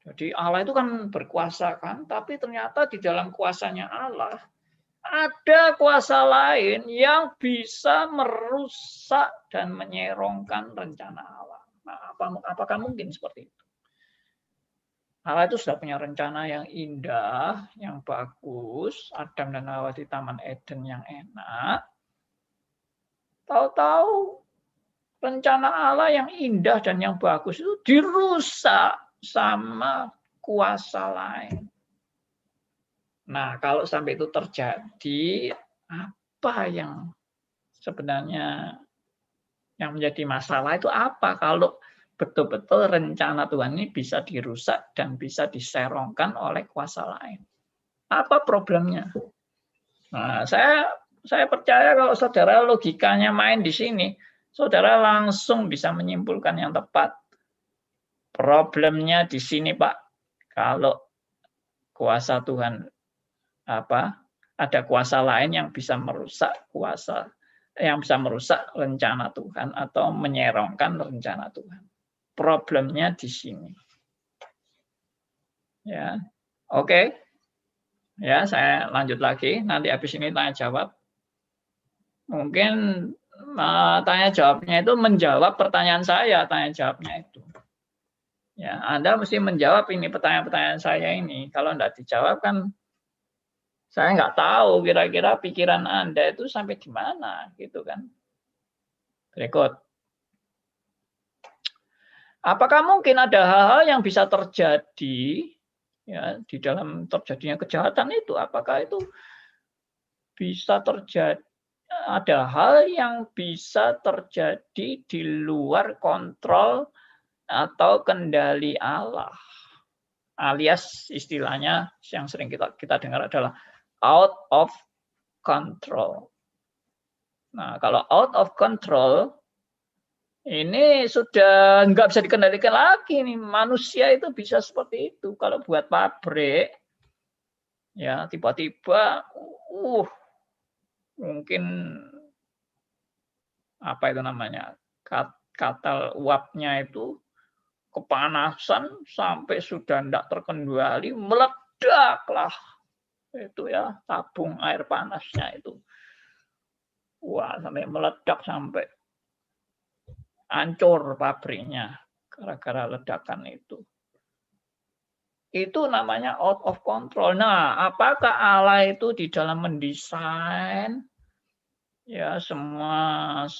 Jadi Allah itu kan berkuasa kan, tapi ternyata di dalam kuasanya Allah ada kuasa lain yang bisa merusak dan menyerongkan rencana Allah. Nah, apakah mungkin seperti itu? Allah itu sudah punya rencana yang indah, yang bagus. Adam dan Hawa di Taman Eden yang enak. Tahu-tahu rencana Allah yang indah dan yang bagus itu dirusak sama kuasa lain. Nah, kalau sampai itu terjadi, apa yang sebenarnya yang menjadi masalah itu apa? Kalau betul-betul rencana Tuhan ini bisa dirusak dan bisa diserongkan oleh kuasa lain. Apa problemnya? Nah, saya percaya kalau saudara logikanya main di sini, saudara langsung bisa menyimpulkan yang tepat. Problemnya di sini, Pak. Kalau kuasa Tuhan ada kuasa lain yang bisa merusak rencana Tuhan atau menyerongkan rencana Tuhan. Problemnya di sini. Ya. Oke. Ya, saya lanjut lagi. Nanti habis ini tanya jawab. Mungkin tanya jawabnya itu menjawab pertanyaan saya, tanya jawabnya itu. Ya, Anda mesti menjawab ini pertanyaan-pertanyaan saya ini. Kalau tidak dijawab kan saya nggak tahu kira-kira pikiran Anda itu sampai di mana, gitu kan. Berikut. Apakah mungkin ada hal-hal yang bisa terjadi ya di dalam terjadinya kejahatan itu? Apakah itu bisa terjadi? Ada hal yang bisa terjadi di luar kontrol atau kendali Allah. Alias istilahnya yang sering kita dengar adalah out of control. Nah, kalau out of control, ini sudah nggak bisa dikendalikan lagi nih. Manusia itu bisa seperti itu. Kalau buat pabrik, ya tiba-tiba, mungkin apa itu namanya, katal uapnya itu kepanasan sampai sudah tidak terkendali, meledaklah itu ya tabung air panasnya itu. Wah, sampai meledak sampai hancur pabriknya gara-gara ledakan itu. Itu namanya out of control. Nah, apakah Allah itu di dalam mendesain ya semua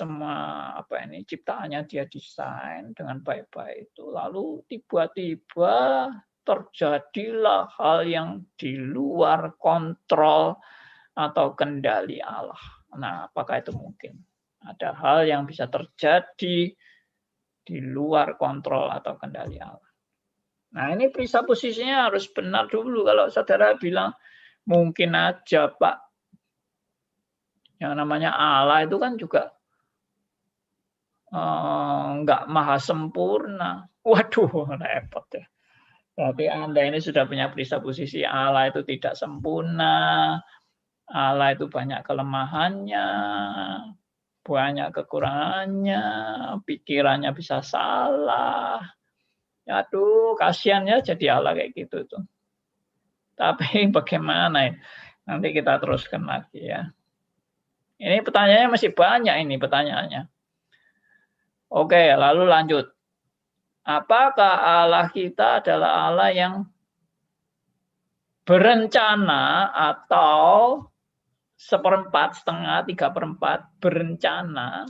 ciptaannya dia desain dengan baik-baik itu, lalu tiba-tiba terjadilah hal yang di luar kontrol atau kendali Allah. Nah, apakah itu mungkin? Ada hal yang bisa terjadi di luar kontrol atau kendali Allah. Nah, ini presupposisinya harus benar dulu. Kalau saudara bilang mungkin aja, Pak. Yang namanya Allah itu kan juga nggak maha sempurna. Waduh, repot ya. Berarti Anda ini sudah punya presupposisi Allah itu tidak sempurna. Allah itu banyak kelemahannya, banyak kekurangannya, pikirannya bisa salah. Aduh, kasihan ya jadi Allah kayak gitu tuh. Tapi bagaimana ya? Nanti kita teruskan lagi ya. Ini pertanyaannya masih banyak ini pertanyaannya. Oke, lalu lanjut. Apakah Allah kita adalah Allah yang berencana atau 1/4, setengah, 3/4 berencana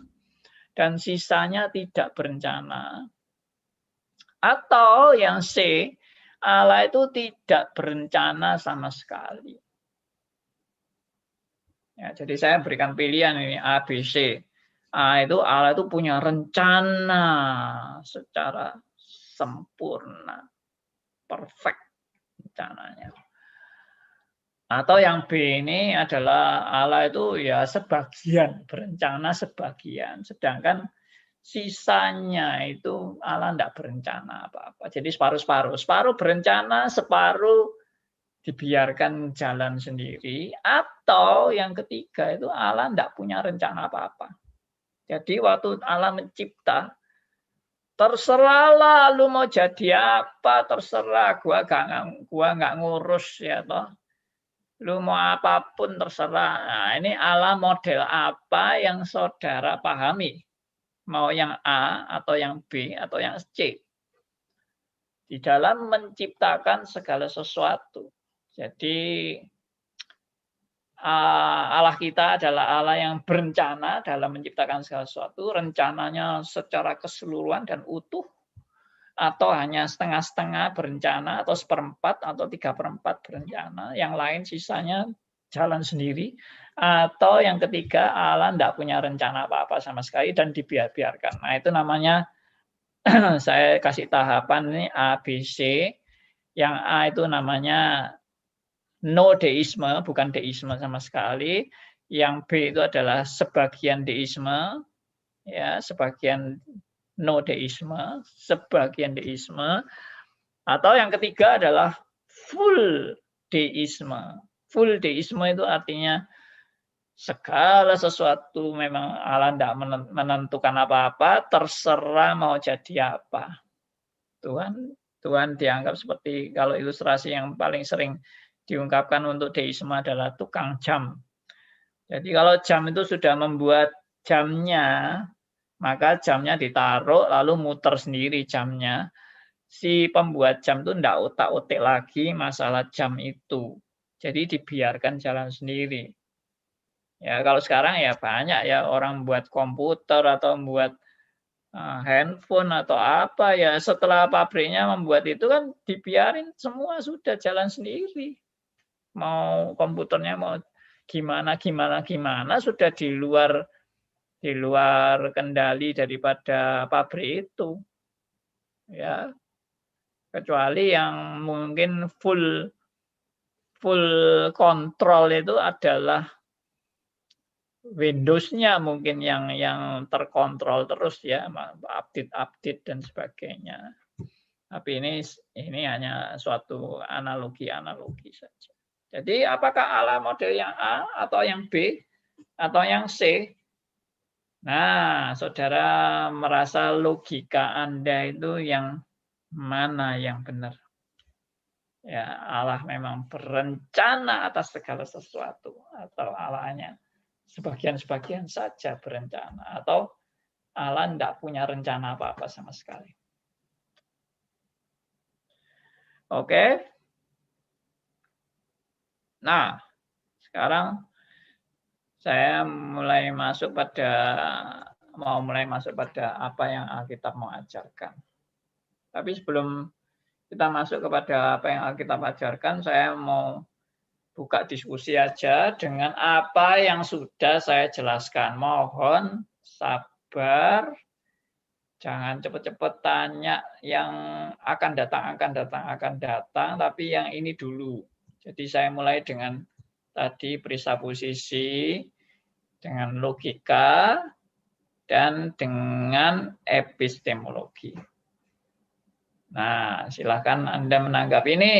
dan sisanya tidak berencana? Atau yang C, Allah itu tidak berencana sama sekali. Ya, jadi saya berikan pilihan ini A, B, C. A itu Allah itu punya rencana secara sempurna, perfect rencananya. Atau yang B ini adalah Allah itu ya sebagian, berencana sebagian. Sedangkan sisanya itu Allah tidak berencana apa-apa. Jadi separuh-separuh. Separuh berencana, separuh dibiarkan jalan sendiri. Atau yang ketiga itu Allah tidak punya rencana apa-apa. Jadi waktu Allah mencipta, terserahlah lu mau jadi apa, terserah. Gua nggak ngurus ya toh. Lu mau apapun terserah. Nah, ini Allah model apa yang saudara pahami? Mau yang A atau yang B atau yang C. di dalam menciptakan segala sesuatu. Jadi Allah kita adalah Allah yang berencana dalam menciptakan segala sesuatu, rencananya secara keseluruhan dan utuh, atau hanya setengah-setengah berencana, atau seperempat, atau 3/4 berencana, yang lain sisanya jalan sendiri, atau yang ketiga Allah tidak punya rencana apa-apa sama sekali dan dibiarkan. Nah itu namanya saya kasih tahapan ini A, B, C. Yang A itu namanya no deisme, bukan deisme sama sekali. Yang B itu adalah sebagian deisme, ya, sebagian no deisme, sebagian deisme. Atau yang ketiga adalah full deisme. Full deisme itu artinya segala sesuatu memang Allah tidak menentukan apa-apa, terserah mau jadi apa. Tuhan dianggap seperti, kalau ilustrasi yang paling sering diungkapkan untuk deisme adalah tukang jam. Jadi kalau jam itu sudah membuat jamnya, maka jamnya ditaruh lalu muter sendiri jamnya. Si pembuat jam itu tidak utak-utik lagi masalah jam itu. Jadi dibiarkan jalan sendiri. Ya kalau sekarang ya banyak ya orang buat komputer atau membuat handphone atau apa ya, setelah pabriknya membuat itu kan dibiarin semua sudah jalan sendiri. Mau komputernya mau gimana sudah di luar kendali daripada pabrik itu. Ya. Kecuali yang mungkin full kontrol itu adalah Windows-nya mungkin yang terkontrol terus ya, update dan sebagainya. Tapi ini hanya suatu analogi saja. Jadi apakah Allah model yang A atau yang B atau yang C? Nah, saudara merasa logika Anda itu yang mana yang benar? Ya, Allah memang berencana atas segala sesuatu, atau Allahnya sebagian-sebagian saja berencana, atau Allah tidak punya rencana apa-apa sama sekali. Oke. Nah, sekarang saya mulai masuk pada apa yang Alkitab mau ajarkan. Tapi sebelum kita masuk kepada apa yang Alkitab ajarkan, saya mau buka diskusi aja dengan apa yang sudah saya jelaskan. Mohon sabar, jangan cepat-cepat tanya yang akan datang, tapi yang ini dulu. Jadi saya mulai dengan tadi presupposisi, dengan logika, dan dengan epistemologi. Nah, silakan Anda menanggapi. Ini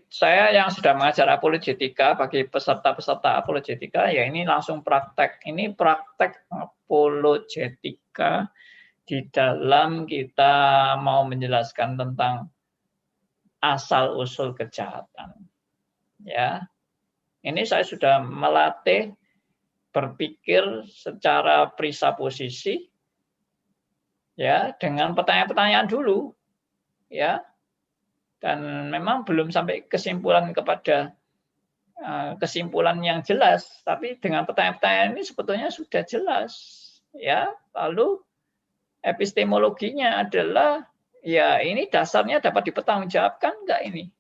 saya yang sudah mengajar apologetika, bagi peserta-peserta apologetika, ya ini langsung praktek. Ini praktek apologetika di dalam kita mau menjelaskan tentang asal-usul kejahatan. Ya, ini saya sudah melatih berpikir secara presupposisi, ya, dengan pertanyaan-pertanyaan dulu. Ya, dan memang belum sampai kesimpulan yang jelas, tapi dengan pertanyaan-pertanyaan ini sebetulnya sudah jelas, ya. Lalu epistemologinya adalah, ya ini dasarnya dapat dipertanggungjawabkan nggak ini,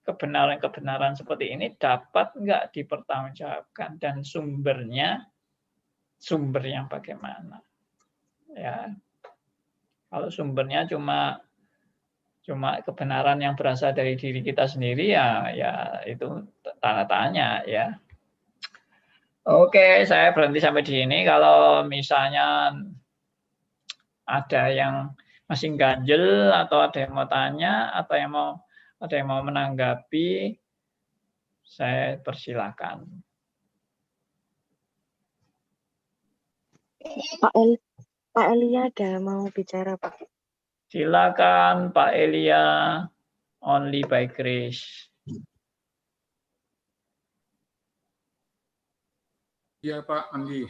kebenaran seperti ini dapat nggak dipertanggungjawabkan, dan sumbernya bagaimana, ya. Kalau sumbernya cuma kebenaran yang berasal dari diri kita sendiri, ya itu tanda tanya, ya. Oke, saya berhenti sampai di sini. Kalau misalnya ada yang masih ganjel atau ada yang mau tanya atau ada yang mau menanggapi, saya persilakan. Pak Elia ada mau bicara, Pak. Silakan Pak Elia, only by grace. Ya Pak Andi.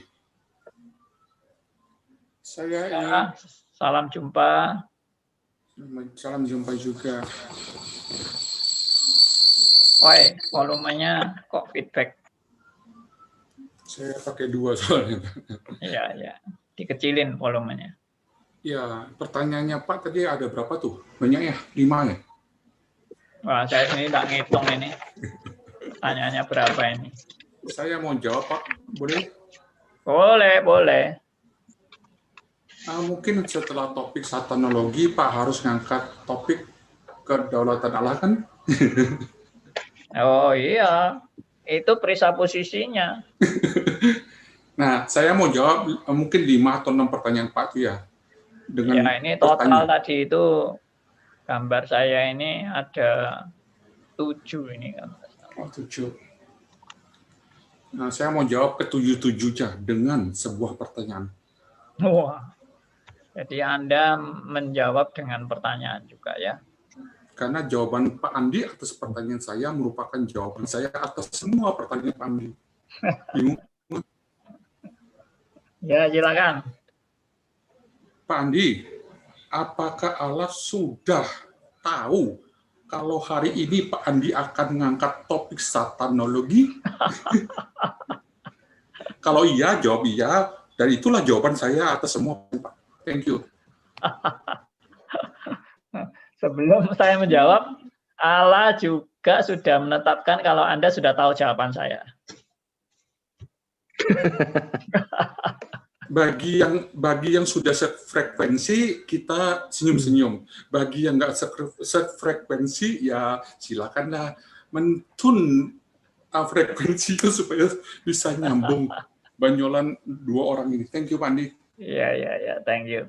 Saya ya, salam jumpa. Salam jumpa juga. Oi, volumenya kok feedback? Saya pakai 2 soalnya. Iya, ya. Dikecilin volumenya. Ya, pertanyaannya Pak tadi ada berapa tuh? Banyak ya? 5 ya? Wah, saya ini tak ngitung ini. Pertanyaannya berapa ini? Saya mau jawab Pak, boleh? Boleh, boleh. Mungkin setelah topik satanologi Pak harus ngangkat topik kedaulatan Allah kan? Oh iya, itu presaposisinya. Nah, saya mau jawab mungkin 5 atau 6 pertanyaan Pak tuh ya. Dengan Ya, ini total tadi itu gambar saya ini ada 7 ini kan. Oh, 7. Nah, saya mau jawab ke 7-7 dengan sebuah pertanyaan. Wah. Jadi Anda menjawab dengan pertanyaan juga ya. Karena jawaban Pak Andi atas pertanyaan saya merupakan jawaban saya atas semua pertanyaan Pak Andi. Bingung? Ya, silakan. Pak Andi, apakah Allah sudah tahu kalau hari ini Pak Andi akan mengangkat topik satanologi? Kalau iya, jawab iya. Dan itulah jawaban saya atas semua, Pak. Thank you. Sebelum saya menjawab, Allah juga sudah menetapkan kalau Anda sudah tahu jawaban saya. Bagi yang sudah sefrekuensi, kita senyum-senyum. Bagi yang nggak sefrekuensi, ya silakanlah mentun frekuensi itu supaya bisa nyambung banyolan 2 orang ini. Thank you, Pak Andi. Ya. Thank you.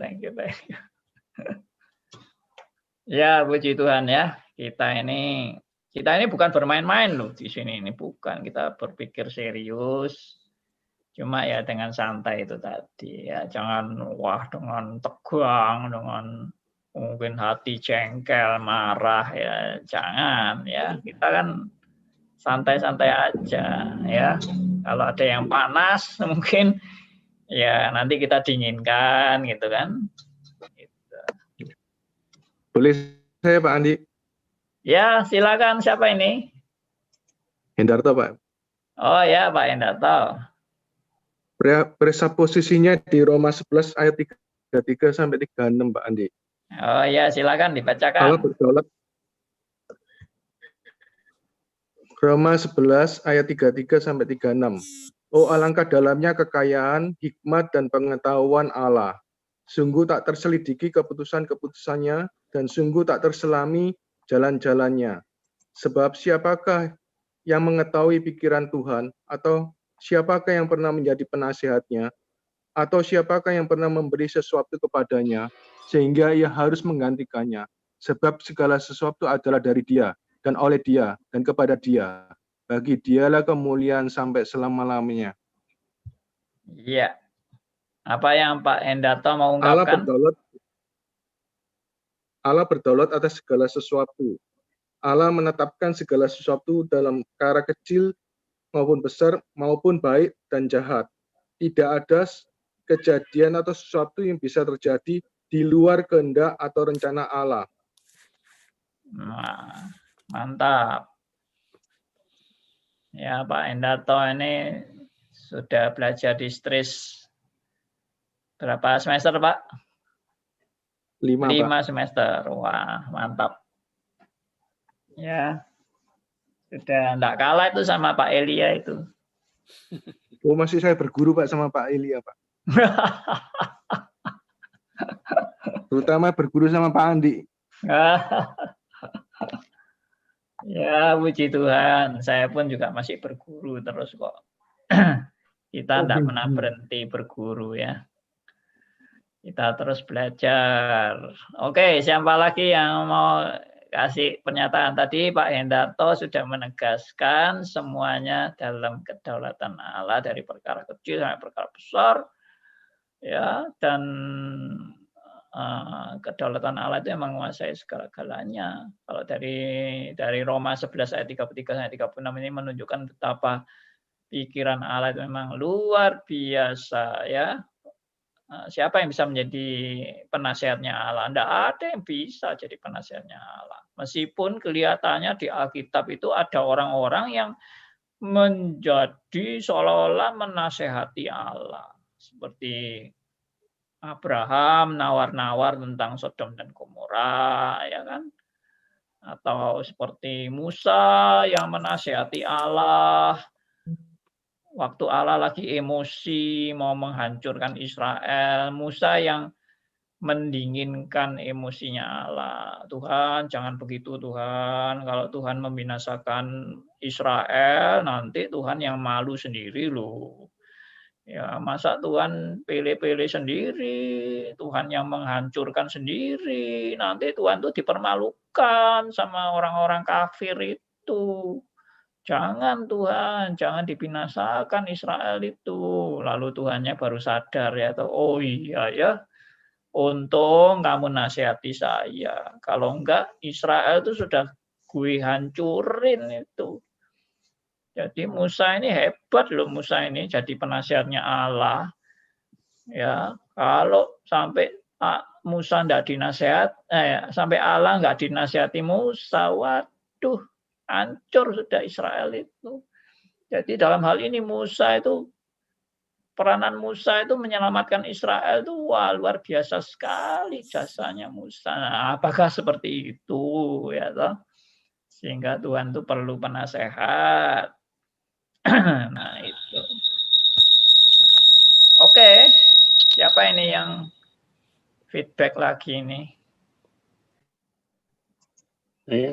Ya, puji Tuhan ya. Kita ini bukan bermain-main loh di sini, ini bukan. Kita berpikir serius. Cuma ya dengan santai itu tadi ya, jangan dengan tegang, dengan mungkin hati jengkel, marah ya, jangan ya. Kita kan santai-santai aja ya. Kalau ada yang panas mungkin ya nanti kita dinginkan gitu kan. Boleh saya Pak Andi? Ya, silakan. Siapa ini? Hendarto Pak. Oh ya, Pak Hendarto. Presaposisinya di Roma 11 ayat 33 sampai 36 Pak Andi. Oh ya, silakan dibacakan. Allah berdaulat. Roma 11 ayat 33 sampai 36. Oh, alangkah dalamnya kekayaan, hikmat dan pengetahuan Allah. Sungguh tak terselidiki keputusan-keputusannya dan sungguh tak terselami jalan-jalannya. Sebab siapakah yang mengetahui pikiran Tuhan, atau siapakah yang pernah menjadi penasihatnya, atau siapakah yang pernah memberi sesuatu kepadanya, sehingga ia harus menggantikannya. Sebab segala sesuatu adalah dari Dia, dan oleh Dia, dan kepada Dia. Bagi Dialah kemuliaan sampai selama-lamanya. Iya. Apa yang Pak Hendarto mau ungkapkan? Allah berdaulat atas segala sesuatu. Allah menetapkan segala sesuatu dalam perkara kecil maupun besar, maupun baik dan jahat. Tidak ada kejadian atau sesuatu yang bisa terjadi di luar kehendak atau rencana Allah. Nah, mantap. Ya, Pak Hendarto ini sudah belajar di STRIS berapa semester, Pak? 5 Pak. Semester. Wah, mantap. Ya, sudah enggak kalah itu sama Pak Elia itu. Oh, masih saya berguru Pak sama Pak Elia Pak. Terutama berguru sama Pak Andi. Ya, puji Tuhan. Saya pun juga masih berguru terus kok. Kita tidak pernah berhenti berguru ya. Kita terus belajar. Oke, siapa lagi yang mau kasih pernyataan tadi? Pak Hendarto sudah menegaskan semuanya dalam kedaulatan Allah dari perkara kecil sampai perkara besar. Ya, dan kedaulatan Allah itu memang menguasai segala-galanya. Kalau dari Roma 11 ayat 33 sampai 36 ini menunjukkan betapa pikiran Allah itu memang luar biasa ya. Siapa yang bisa menjadi penasihatnya Allah? Tidak ada yang bisa jadi penasihatnya Allah. Meskipun kelihatannya di Alkitab itu ada orang-orang yang menjadi seolah-olah menasehati Allah. Seperti Abraham nawar-nawar tentang Sodom dan Gomora, ya kan? Atau seperti Musa yang menasehati Allah waktu Allah lagi emosi mau menghancurkan Israel. Musa yang mendinginkan emosinya Allah. Tuhan, jangan begitu Tuhan. Kalau Tuhan membinasakan Israel, nanti Tuhan yang malu sendiri loh. Ya, masa Tuhan pilih-pilih sendiri, Tuhan yang menghancurkan sendiri, nanti Tuhan itu dipermalukan sama orang-orang kafir itu. Jangan Tuhan, jangan dibinasakan Israel itu. Lalu Tuhannya baru sadar ya, oh iya ya, untung kamu nasihati saya. Kalau enggak, Israel itu sudah gue hancurin itu. Jadi Musa ini hebat loh, Musa ini jadi penasihatnya Allah. Ya, kalau sampai Musa enggak dinasehat, sampai Allah enggak dinasihati Musa, waduh, hancur sudah Israel itu. Jadi dalam hal ini peranan Musa itu menyelamatkan Israel itu wah, luar biasa sekali jasanya Musa. Nah, apakah seperti itu ya toh? Sehingga Tuhan itu perlu penasehat. Nah, itu. Oke. Siapa ini yang feedback lagi ini?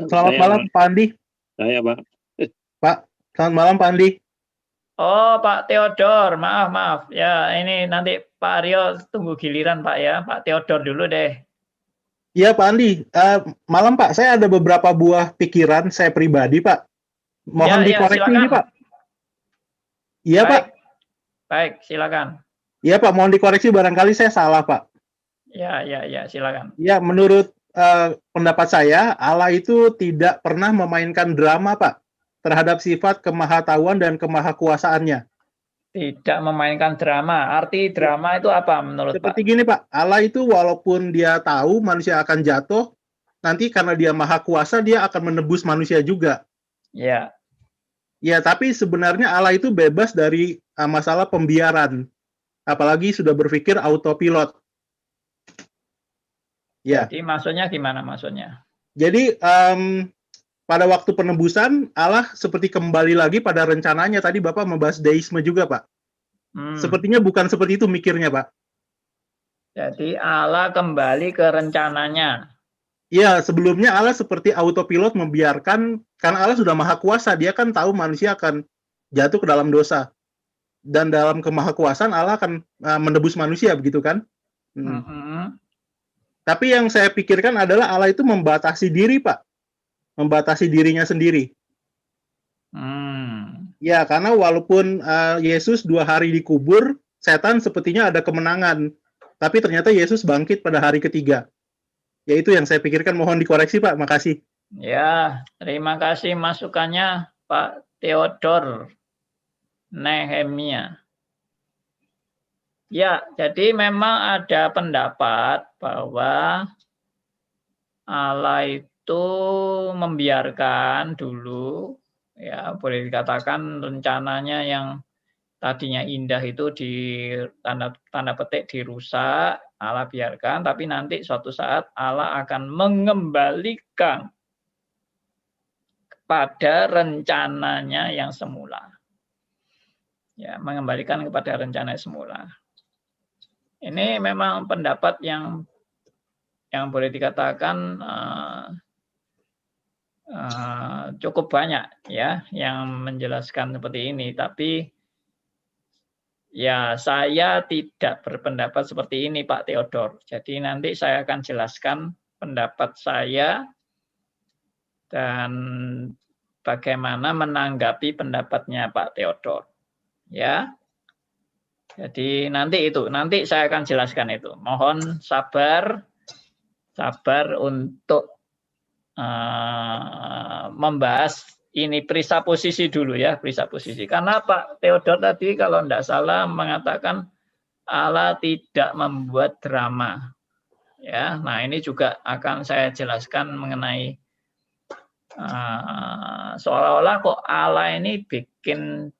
Selamat malam, Pak Andi. Saya, Pak. Pak, selamat malam, Pak Andi. Oh, Pak Theodor, maaf. Ya, ini nanti Pak Aryo tunggu giliran, Pak ya. Pak Theodor dulu deh. Iya, Pak Andi. Malam, Pak. Saya ada beberapa buah pikiran saya pribadi, Pak. Mohon dikoreksi ini, Pak. Iya, Pak. Baik, silakan. Iya, Pak. Mohon dikoreksi barangkali saya salah, Pak. Ya, silakan. Ya, menurut pendapat saya, Allah itu tidak pernah memainkan drama, Pak, terhadap sifat kemahatauan dan kemahakuasaannya. Tidak memainkan drama. Arti drama itu apa menurut Pak? Seperti gini, Pak. Allah itu walaupun dia tahu manusia akan jatuh, nanti karena dia maha kuasa, dia akan menebus manusia juga. Ya. Ya, tapi sebenarnya Allah itu bebas dari masalah pembiaran. Apalagi sudah berpikir autopilot. Ya. Jadi maksudnya gimana maksudnya? Jadi pada waktu penebusan Allah seperti kembali lagi pada rencananya. Tadi Bapak membahas deisme juga, Pak. Sepertinya bukan seperti itu mikirnya, Pak. Jadi Allah kembali ke rencananya. Iya, sebelumnya Allah seperti autopilot membiarkan, karena Allah sudah maha kuasa, dia kan tahu manusia akan jatuh ke dalam dosa. Dan dalam kemahakuasaan Allah akan menebus manusia, begitu kan? Tapi yang saya pikirkan adalah Allah itu membatasi diri, Pak. Membatasi dirinya sendiri. Ya, karena walaupun Yesus 2 hari dikubur, setan sepertinya ada kemenangan. Tapi ternyata Yesus bangkit pada hari ketiga. Ya, itu yang saya pikirkan. Mohon dikoreksi, Pak. Makasih. Ya, terima kasih masukannya Pak Theodor Nehemia. Ya, jadi memang ada pendapat bahwa Allah itu membiarkan dulu, ya boleh dikatakan rencananya yang tadinya indah itu di tanda petik dirusak, Allah biarkan, tapi nanti suatu saat Allah akan mengembalikan kepada rencananya yang semula. Ya, mengembalikan kepada rencana semula. Ini memang pendapat yang boleh dikatakan cukup banyak ya yang menjelaskan seperti ini, tapi ya saya tidak berpendapat seperti ini Pak Theodor. Jadi nanti saya akan jelaskan pendapat saya dan bagaimana menanggapi pendapatnya Pak Theodor. Ya. Jadi nanti saya akan jelaskan itu. Mohon sabar untuk membahas ini perisa posisi dulu ya, perisa posisi. Karena Pak Theodor tadi kalau tidak salah mengatakan Allah tidak membuat drama. Ya, nah ini juga akan saya jelaskan mengenai seolah-olah kok Allah ini bikin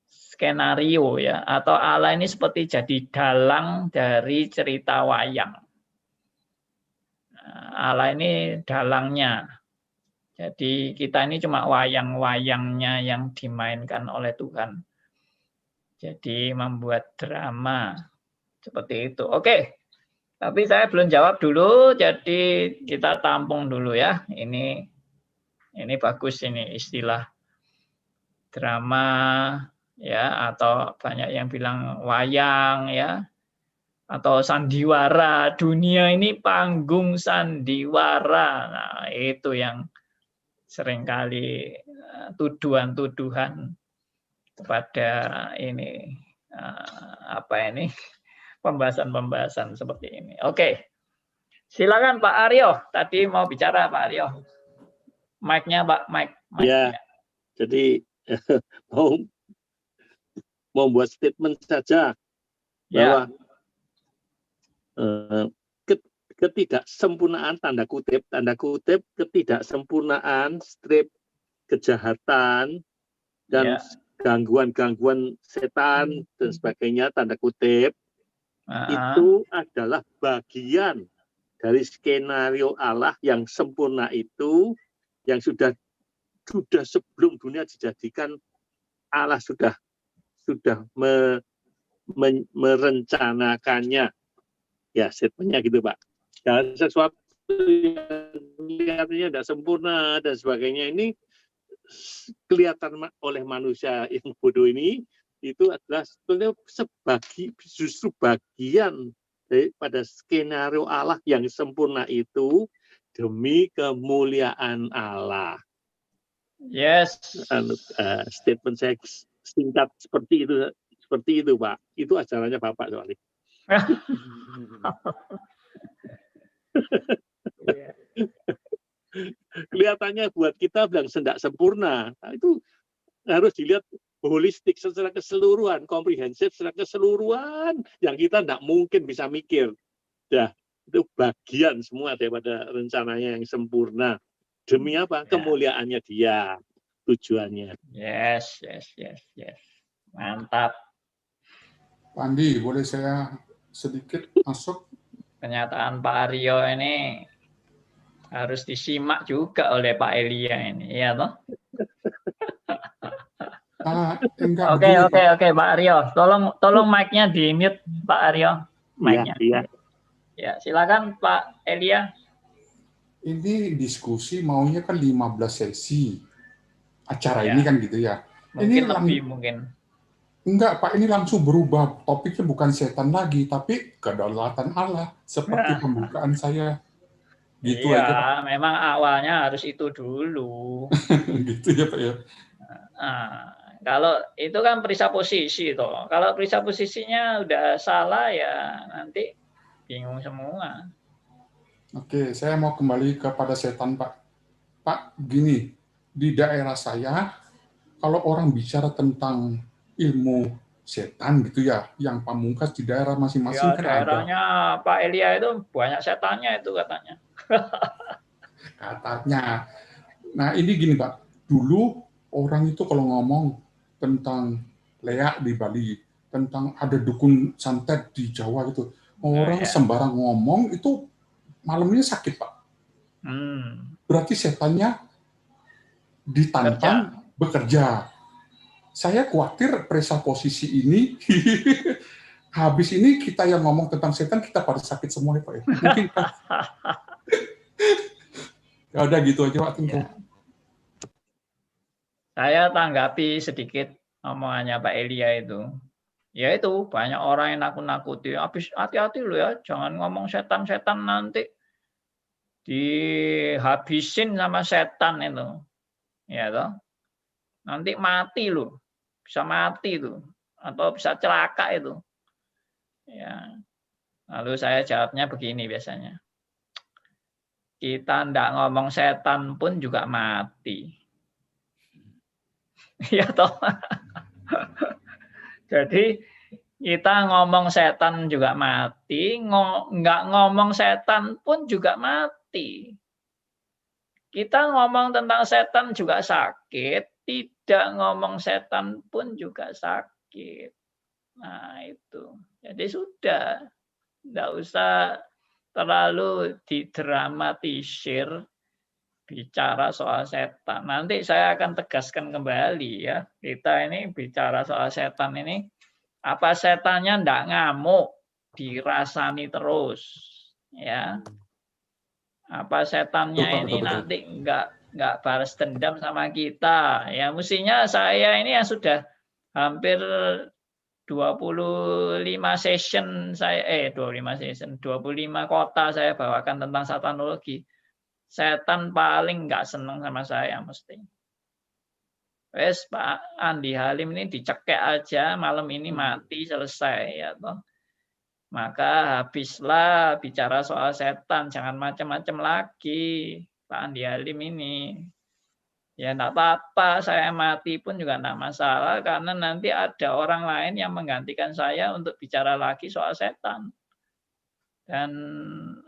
skenario ya, atau Allah ini seperti jadi dalang dari cerita wayang. Allah ini dalangnya. Jadi kita ini cuma wayang-wayangnya yang dimainkan oleh Tuhan. Jadi membuat drama seperti itu. Oke. Tapi saya belum jawab dulu, jadi kita tampung dulu ya. Ini bagus ini istilah drama ya, atau banyak yang bilang wayang ya, atau sandiwara. Dunia ini panggung sandiwara. Nah, itu yang seringkali tuduhan-tuduhan kepada ini pembahasan-pembahasan seperti ini. Oke, silakan Pak Aryo. Tadi mau bicara Pak Aryo. Mic-nya Pak, mic. Ya, jadi mau buat statement saja bahwa ketidaksempurnaan tanda kutip ketidaksempurnaan strip kejahatan dan gangguan-gangguan setan dan sebagainya tanda kutip itu adalah bagian dari skenario Allah yang sempurna itu, yang sudah sebelum dunia dijadikan Allah sudah merencanakannya. Ya, statementnya gitu Pak. Dan sesuatu yang kelihatannya tidak sempurna dan sebagainya ini kelihatan oleh manusia yang bodoh ini itu adalah sebetulnya justru bagian daripada skenario Allah yang sempurna itu demi kemuliaan Allah. Yes. Statement saya singkat seperti itu Pak. Itu acaranya Bapak soalnya. Kelihatannya buat kita bilang tidak sempurna. Nah, itu harus dilihat holistik secara keseluruhan, komprehensif secara keseluruhan yang kita tidak mungkin bisa mikir. Dah, itu bagian semua daripada rencananya yang sempurna. Demi apa? Kemuliaannya dia, tujuannya. Yes. Mantap. Pak Andi, boleh saya sedikit masuk? Pernyataan Pak Aryo ini harus disimak juga oleh Pak Elia ini, ya toh? Oke, Pak Aryo. Tolong mic-nya di-mute, Pak Aryo. Mic-nya. Iya. Ya, silakan Pak Elia. Ini diskusi maunya kan 15 sesi. Acara ini kan gitu ya. Mungkin. Enggak, Pak, ini langsung berubah. Topiknya bukan setan lagi, tapi kedaulatan Allah. Seperti pembukaan saya. Gitu iya, aja, Pak. Memang awalnya harus itu dulu. Gitu ya, Pak ya. Nah, kalau itu kan perisa posisi toh. Kalau perisa posisinya udah salah ya nanti bingung semua. Oke, saya mau kembali kepada setan, Pak. Pak, gini, di daerah saya, kalau orang bicara tentang ilmu setan gitu ya, yang pamungkas di daerah masing-masing kan daerahnya ada. Pak Elia itu banyak setannya itu katanya. Katanya. Nah, ini gini, Pak. Dulu orang itu kalau ngomong tentang leak di Bali, tentang ada dukun santet di Jawa gitu, orang sembarang ngomong itu malamnya sakit, Pak. Berarti setannya ditantang bekerja. Saya khawatir perisa posisi ini, habis ini kita yang ngomong tentang setan, kita pada sakit semua ya Pak. Mungkin Pak. Ya udah gitu aja Pak. Ya. Saya tanggapi sedikit omongannya Pak Elia itu. Ya itu, banyak orang yang nakut-nakuti. Hati-hati loh ya, jangan ngomong setan-setan nanti dihabisin sama setan itu. Ya toh. Nanti mati loh. Bisa mati itu atau bisa celaka itu. Ya. Lalu saya jawabnya begini biasanya. Kita ndak ngomong setan pun juga mati. Ya toh. Jadi Kita ngomong setan juga mati, nggak ngomong setan pun juga mati. Kita ngomong tentang setan juga sakit, tidak ngomong setan pun juga sakit. Nah itu, jadi sudah, nggak usah terlalu didramatisir bicara soal setan. Nanti saya akan tegaskan kembali ya, kita ini bicara soal setan ini, apa setannya ndak ngamuk, dirasani terus, ya. Apa setannya ini nanti nggak balas dendam sama kita, ya. Mestinya saya ini yang sudah hampir 25 session 25 kota saya bawakan tentang satanologi. Setan paling nggak seneng sama saya mesti. Wes Pak Andi Halim ini dicekek aja, malam ini mati selesai ya toh. Maka habislah bicara soal setan, jangan macam-macam lagi Pak Andi Halim ini. Ya enggak apa-apa, saya mati pun juga enggak masalah karena nanti ada orang lain yang menggantikan saya untuk bicara lagi soal setan. Dan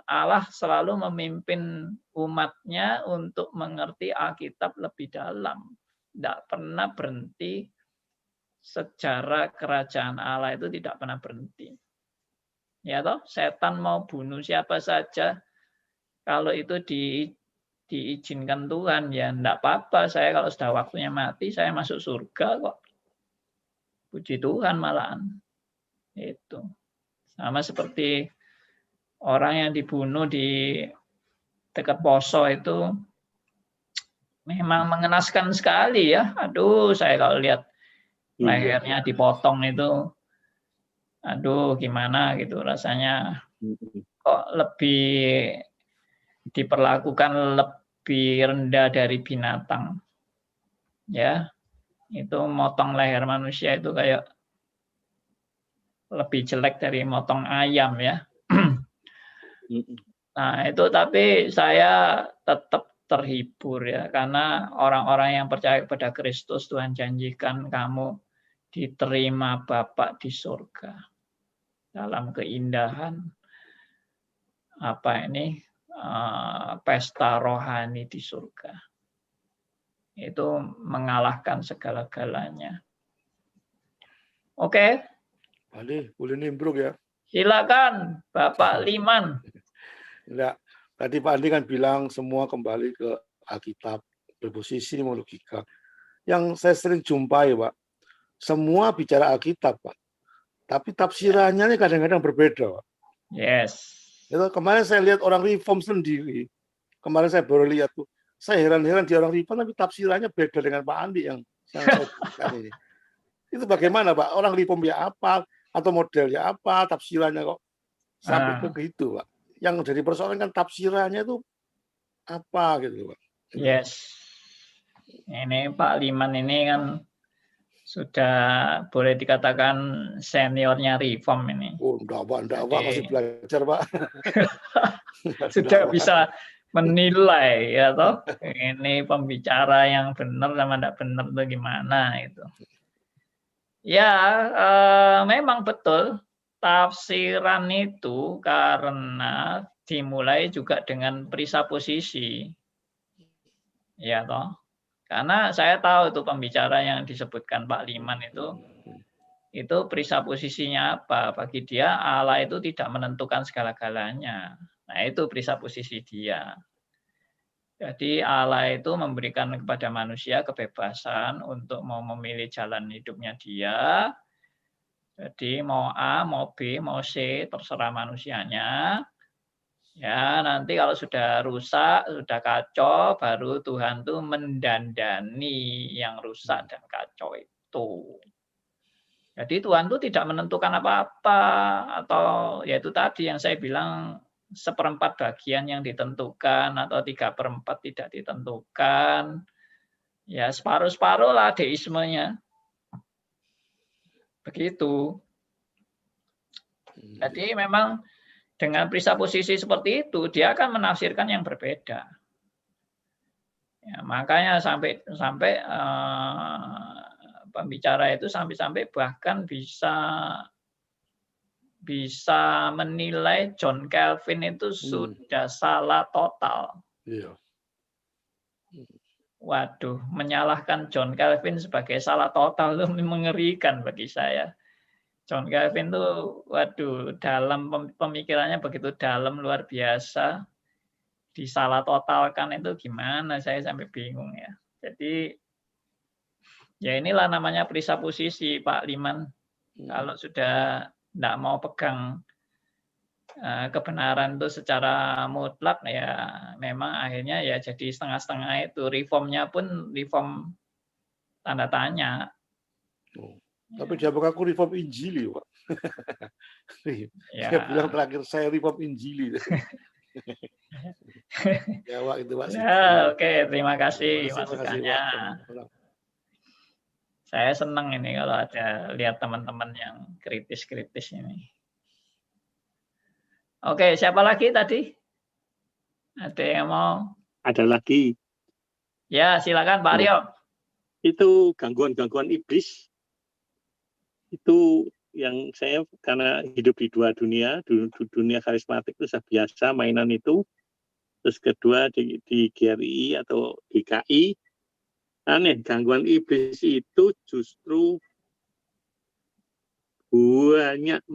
Allah selalu memimpin umatnya untuk mengerti Alkitab lebih dalam. Tidak pernah berhenti, sejarah kerajaan Allah itu tidak pernah berhenti. Ya toh, setan mau bunuh siapa saja, kalau itu diizinkan Tuhan, ya enggak apa-apa. Saya kalau sudah waktunya mati, saya masuk surga kok. Puji Tuhan malahan. Itu. Sama seperti orang yang dibunuh di dekat Poso itu, memang mengenaskan sekali ya. Aduh, saya kalau lihat lehernya dipotong itu, aduh gimana gitu rasanya. Kok lebih diperlakukan lebih rendah dari binatang. Ya, itu motong leher manusia itu kayak lebih jelek dari motong ayam ya. Nah, itu tapi saya tetap terhibur ya, karena orang-orang yang percaya kepada Kristus, Tuhan janjikan kamu diterima Bapa di surga dalam keindahan pesta rohani di surga. Itu mengalahkan segala-galanya. Oke. Boleh nimbrung ya. Silakan Bapak Liman. Enggak. Tadi Pak Andi kan bilang semua kembali ke Alkitab, berposisi mau logika. Yang saya sering jumpai, Pak, semua bicara Alkitab, Pak. Tapi tafsirannya kadang-kadang berbeda, Pak. Yes. Itu kemarin saya lihat orang reform sendiri. Kemarin saya baru lihat tuh. Saya heran-heran di orang reform tapi tafsirannya beda dengan Pak Andi yang saya bukan ini. Itu bagaimana, Pak? Orang reform ya apa atau modelnya apa, tafsirannya kok sampai ke gitu, Pak. Yang jadi persoalan kan tafsirannya itu apa gitu, Pak. Yes. Ini Pak Liman ini kan sudah boleh dikatakan seniornya reform ini. Oh, enggak, Pak, masih belajar, Pak. Sudah bisa menilai ya toh. Ini pembicara yang benar sama tidak benar itu gimana itu. Ya, memang betul. Tafsiran itu karena dimulai juga dengan presupposisi. Ya toh. Karena saya tahu itu pembicara yang disebutkan Pak Liman itu presupposisinya apa? Bagi dia Allah itu tidak menentukan segala-galanya. Nah, itu presupposisi dia. Jadi Allah itu memberikan kepada manusia kebebasan untuk mau memilih jalan hidupnya dia. Jadi mau A, mau B, mau C, terserah manusianya. Ya, nanti kalau sudah rusak, sudah kacau, baru Tuhan tuh mendandani yang rusak dan kacau itu. Jadi Tuhan tuh tidak menentukan apa-apa, atau yaitu tadi yang saya bilang 1/4 bagian yang ditentukan atau 3/4 tidak ditentukan. Ya separuh-separuh lah deismenya. Begitu. Jadi memang dengan presupposisi seperti itu, dia akan menafsirkan yang berbeda. Ya, makanya sampai pembicara itu sampai bahkan bisa bisa menilai John Calvin itu sudah salah total. Iya. Waduh, menyalahkan John Calvin sebagai salah total itu mengerikan bagi saya. John Calvin tuh, waduh, dalam pemikirannya begitu dalam, luar biasa. Disalah totalkan itu gimana? Saya sampai bingung ya. Jadi, ya inilah namanya presupposisi, Pak Liman. Kalau sudah tidak mau pegang kebenaran itu secara mutlak, ya memang akhirnya ya jadi setengah-setengah itu. Reformnya pun reform tanda tanya. Tapi dia mengaku reform Injili, Pak. Ya. Dia bilang terakhir saya reform Injili. Ya, Pak, itu Pak. Ya, oke, terima kasih masukannya. Saya senang ini kalau ada lihat teman-teman yang kritis-kritis ini. Oke, siapa lagi tadi? Ada yang mau? Ada lagi. Ya, silakan Pak Aryo. Itu gangguan-gangguan iblis. Itu yang saya karena hidup di dua dunia, dunia karismatik itu saya biasa mainan itu. Terus kedua di GRI atau GKI. Aneh, gangguan iblis itu justru banyak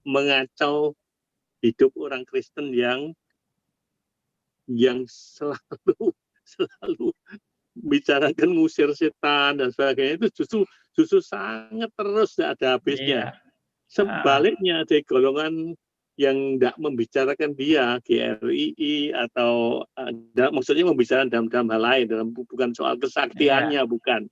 mengacau hidup orang Kristen yang selalu bicarakan ngusir setan dan sebagainya, itu justru sangat terus tidak ada habisnya. Iya. Sebaliknya dari golongan yang tidak membicarakan dia, GRII atau maksudnya membicarakan dalam hal lain, bukan soal kesaktiannya, bukan.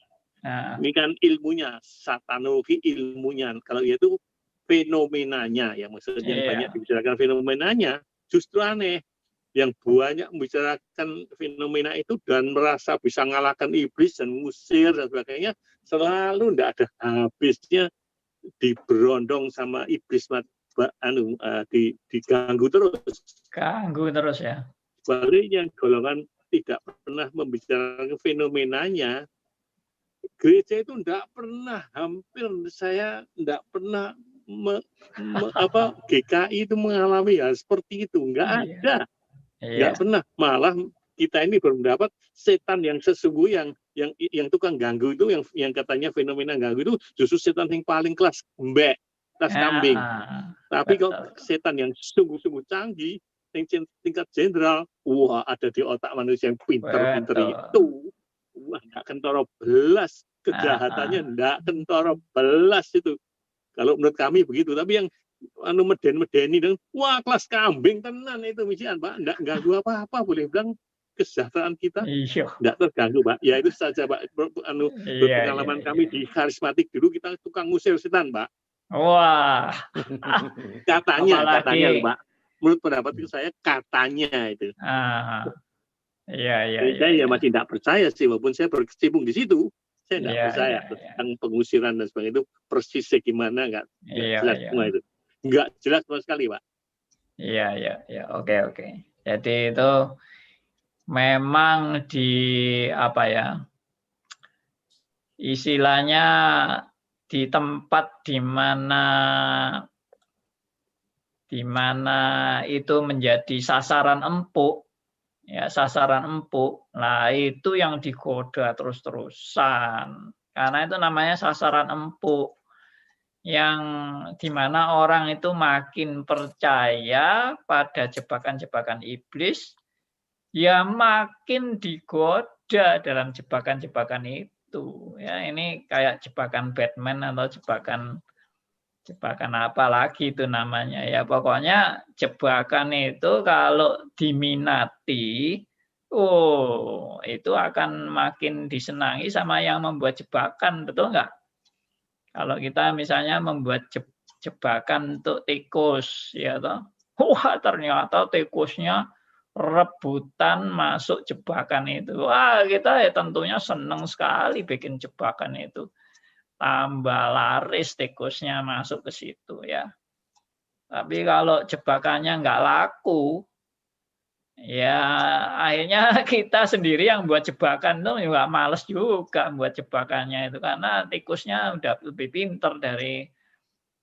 Ini kan ilmunya, satanologi ilmunya. Kalau itu fenomenanya, yang maksudnya yang banyak dibicarakan fenomenanya, justru aneh. Yang banyak membicarakan fenomena itu dan merasa bisa ngalahkan iblis dan ngusir dan sebagainya, selalu tidak ada habisnya diberondong sama iblis, diganggu terus. Ganggu terus ya. Sebaliknya golongan tidak pernah membicarakan fenomenanya, gereja itu tidak pernah, hampir saya tidak pernah GKI itu mengalami hal seperti itu, nggak ada. Nggak pernah, malah kita ini berpendapat setan yang sesungguhnya yang tukang ganggu itu, yang katanya fenomena ganggu itu justru setan yang paling kelas mbek, kelas kambing. Tapi kalau setan yang sungguh-sungguh canggih, yang tingkat jenderal, wah ada di otak manusia yang pinter-pinter itu, wah nggak kentoro belas kejahatannya, nggak kentoro belas itu. Kalau menurut kami begitu, tapi yang meden-medeni dan wah kelas kambing tenan itu misian, Pak, enggak ganggu apa-apa, boleh bilang kesejahteraan kita enggak terganggu, Pak. Ya itu saja, Pak. Berpengalaman kami di karismatik dulu, kita tukang ngusir setan, Pak. Wah. katanya Pak. Menurut pendapat saya katanya itu. Saya masih tidak percaya sih, walaupun saya berkecimpung di situ. Saya tidak percaya tentang pengusiran dan sebagainya itu persisnya gimana, enggak jelas semua itu. Enggak jelas sama sekali, Pak. Iya. Oke. Jadi itu memang istilahnya di tempat di mana itu menjadi sasaran empuk, ya sasaran empuk. Nah, itu yang digoda terus-terusan. Karena itu namanya sasaran empuk. Yang dimana orang itu makin percaya pada jebakan-jebakan iblis, ya makin digoda dalam jebakan-jebakan itu. Ya, ini kayak jebakan Batman atau jebakan apa lagi itu namanya. Ya pokoknya jebakan itu kalau diminati, itu akan makin disenangi sama yang membuat jebakan, betul nggak? Kalau kita misalnya membuat jebakan untuk tikus, ya toh, wah ternyata tikusnya rebutan masuk jebakan itu. Wah, kita ya tentunya senang sekali bikin jebakan itu. Tambah laris tikusnya masuk ke situ ya. Tapi kalau jebakannya nggak laku, ya akhirnya kita sendiri yang buat jebakan itu juga males juga buat jebakannya itu, karena tikusnya udah lebih pinter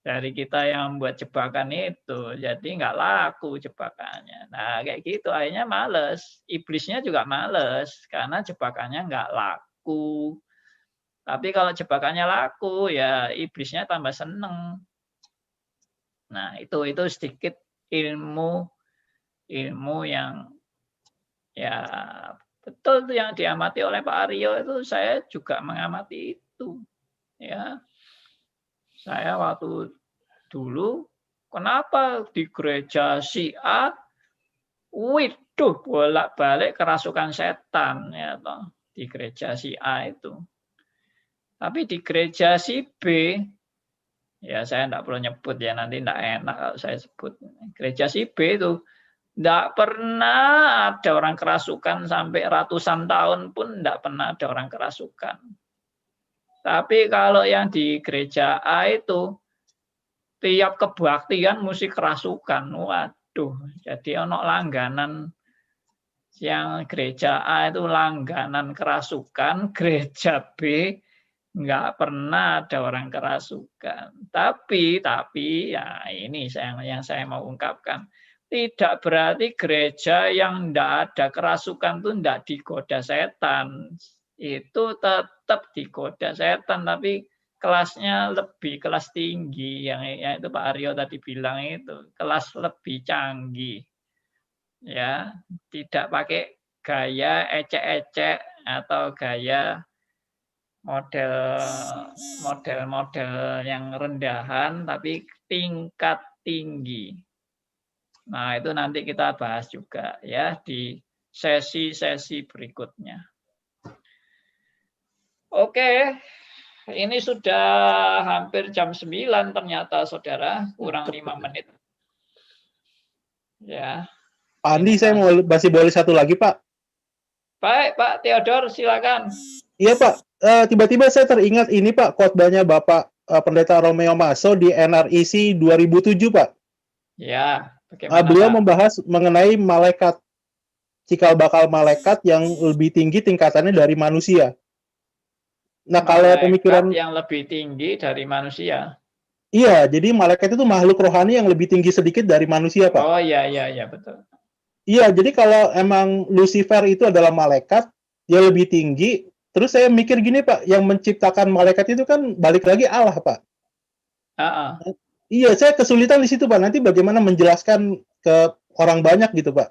dari kita yang membuat jebakan itu, jadi nggak laku jebakannya. Nah kayak gitu, akhirnya males. Iblisnya juga males karena jebakannya nggak laku. Tapi kalau jebakannya laku, ya iblisnya tambah seneng. Nah itu sedikit ilmu yang ya betul tuh yang diamati oleh Pak Aryo itu, saya juga mengamati itu. Ya, saya waktu dulu, kenapa di gereja si A, waduh bolak-balik kerasukan setan ya toh, di gereja si A itu. Tapi di gereja si B, ya saya enggak perlu nyebut ya, nanti enggak enak kalau saya sebut. Gereja si B itu enggak pernah ada orang kerasukan, sampai ratusan tahun pun enggak pernah ada orang kerasukan. Tapi kalau yang di gereja A itu, tiap kebaktian mesti kerasukan. Waduh, jadi ono langganan yang gereja A itu langganan kerasukan, gereja B nggak pernah ada orang kerasukan. Tapi ya ini yang saya mau ungkapkan. Tidak berarti gereja yang enggak ada kerasukan itu enggak digoda setan. Itu tetap digoda setan, tapi kelasnya lebih kelas tinggi, yang itu Pak Aryo tadi bilang itu, kelas lebih canggih. Ya, tidak pakai gaya ecek-ecek atau gaya model yang rendahan, tapi tingkat tinggi. Nah, itu nanti kita bahas juga ya di sesi-sesi berikutnya. Oke, ini sudah hampir jam 9 ternyata, saudara, kurang 5 menit. Ya. Pak Andi, saya masih boleh satu lagi, Pak. Baik, Pak Theodor, silakan. Iya, Pak. Tiba-tiba saya teringat ini, Pak, khotbahnya Bapak Pendeta Romeo Maso di NRIC 2007, Pak. Ya, bagaimana, beliau Pak? membahas mengenai malaikat, cikal bakal malaikat yang lebih tinggi tingkatannya dari manusia. Nah, kalau pemikiran yang lebih tinggi dari manusia. Iya, jadi malaikat itu makhluk rohani yang lebih tinggi sedikit dari manusia, Pak. Oh iya, betul. Iya, jadi kalau emang Lucifer itu adalah malaikat, dia lebih tinggi. Terus saya mikir gini, Pak, yang menciptakan malaikat itu kan balik lagi Allah, Pak. Iya, saya kesulitan di situ, Pak. Nanti bagaimana menjelaskan ke orang banyak gitu, Pak.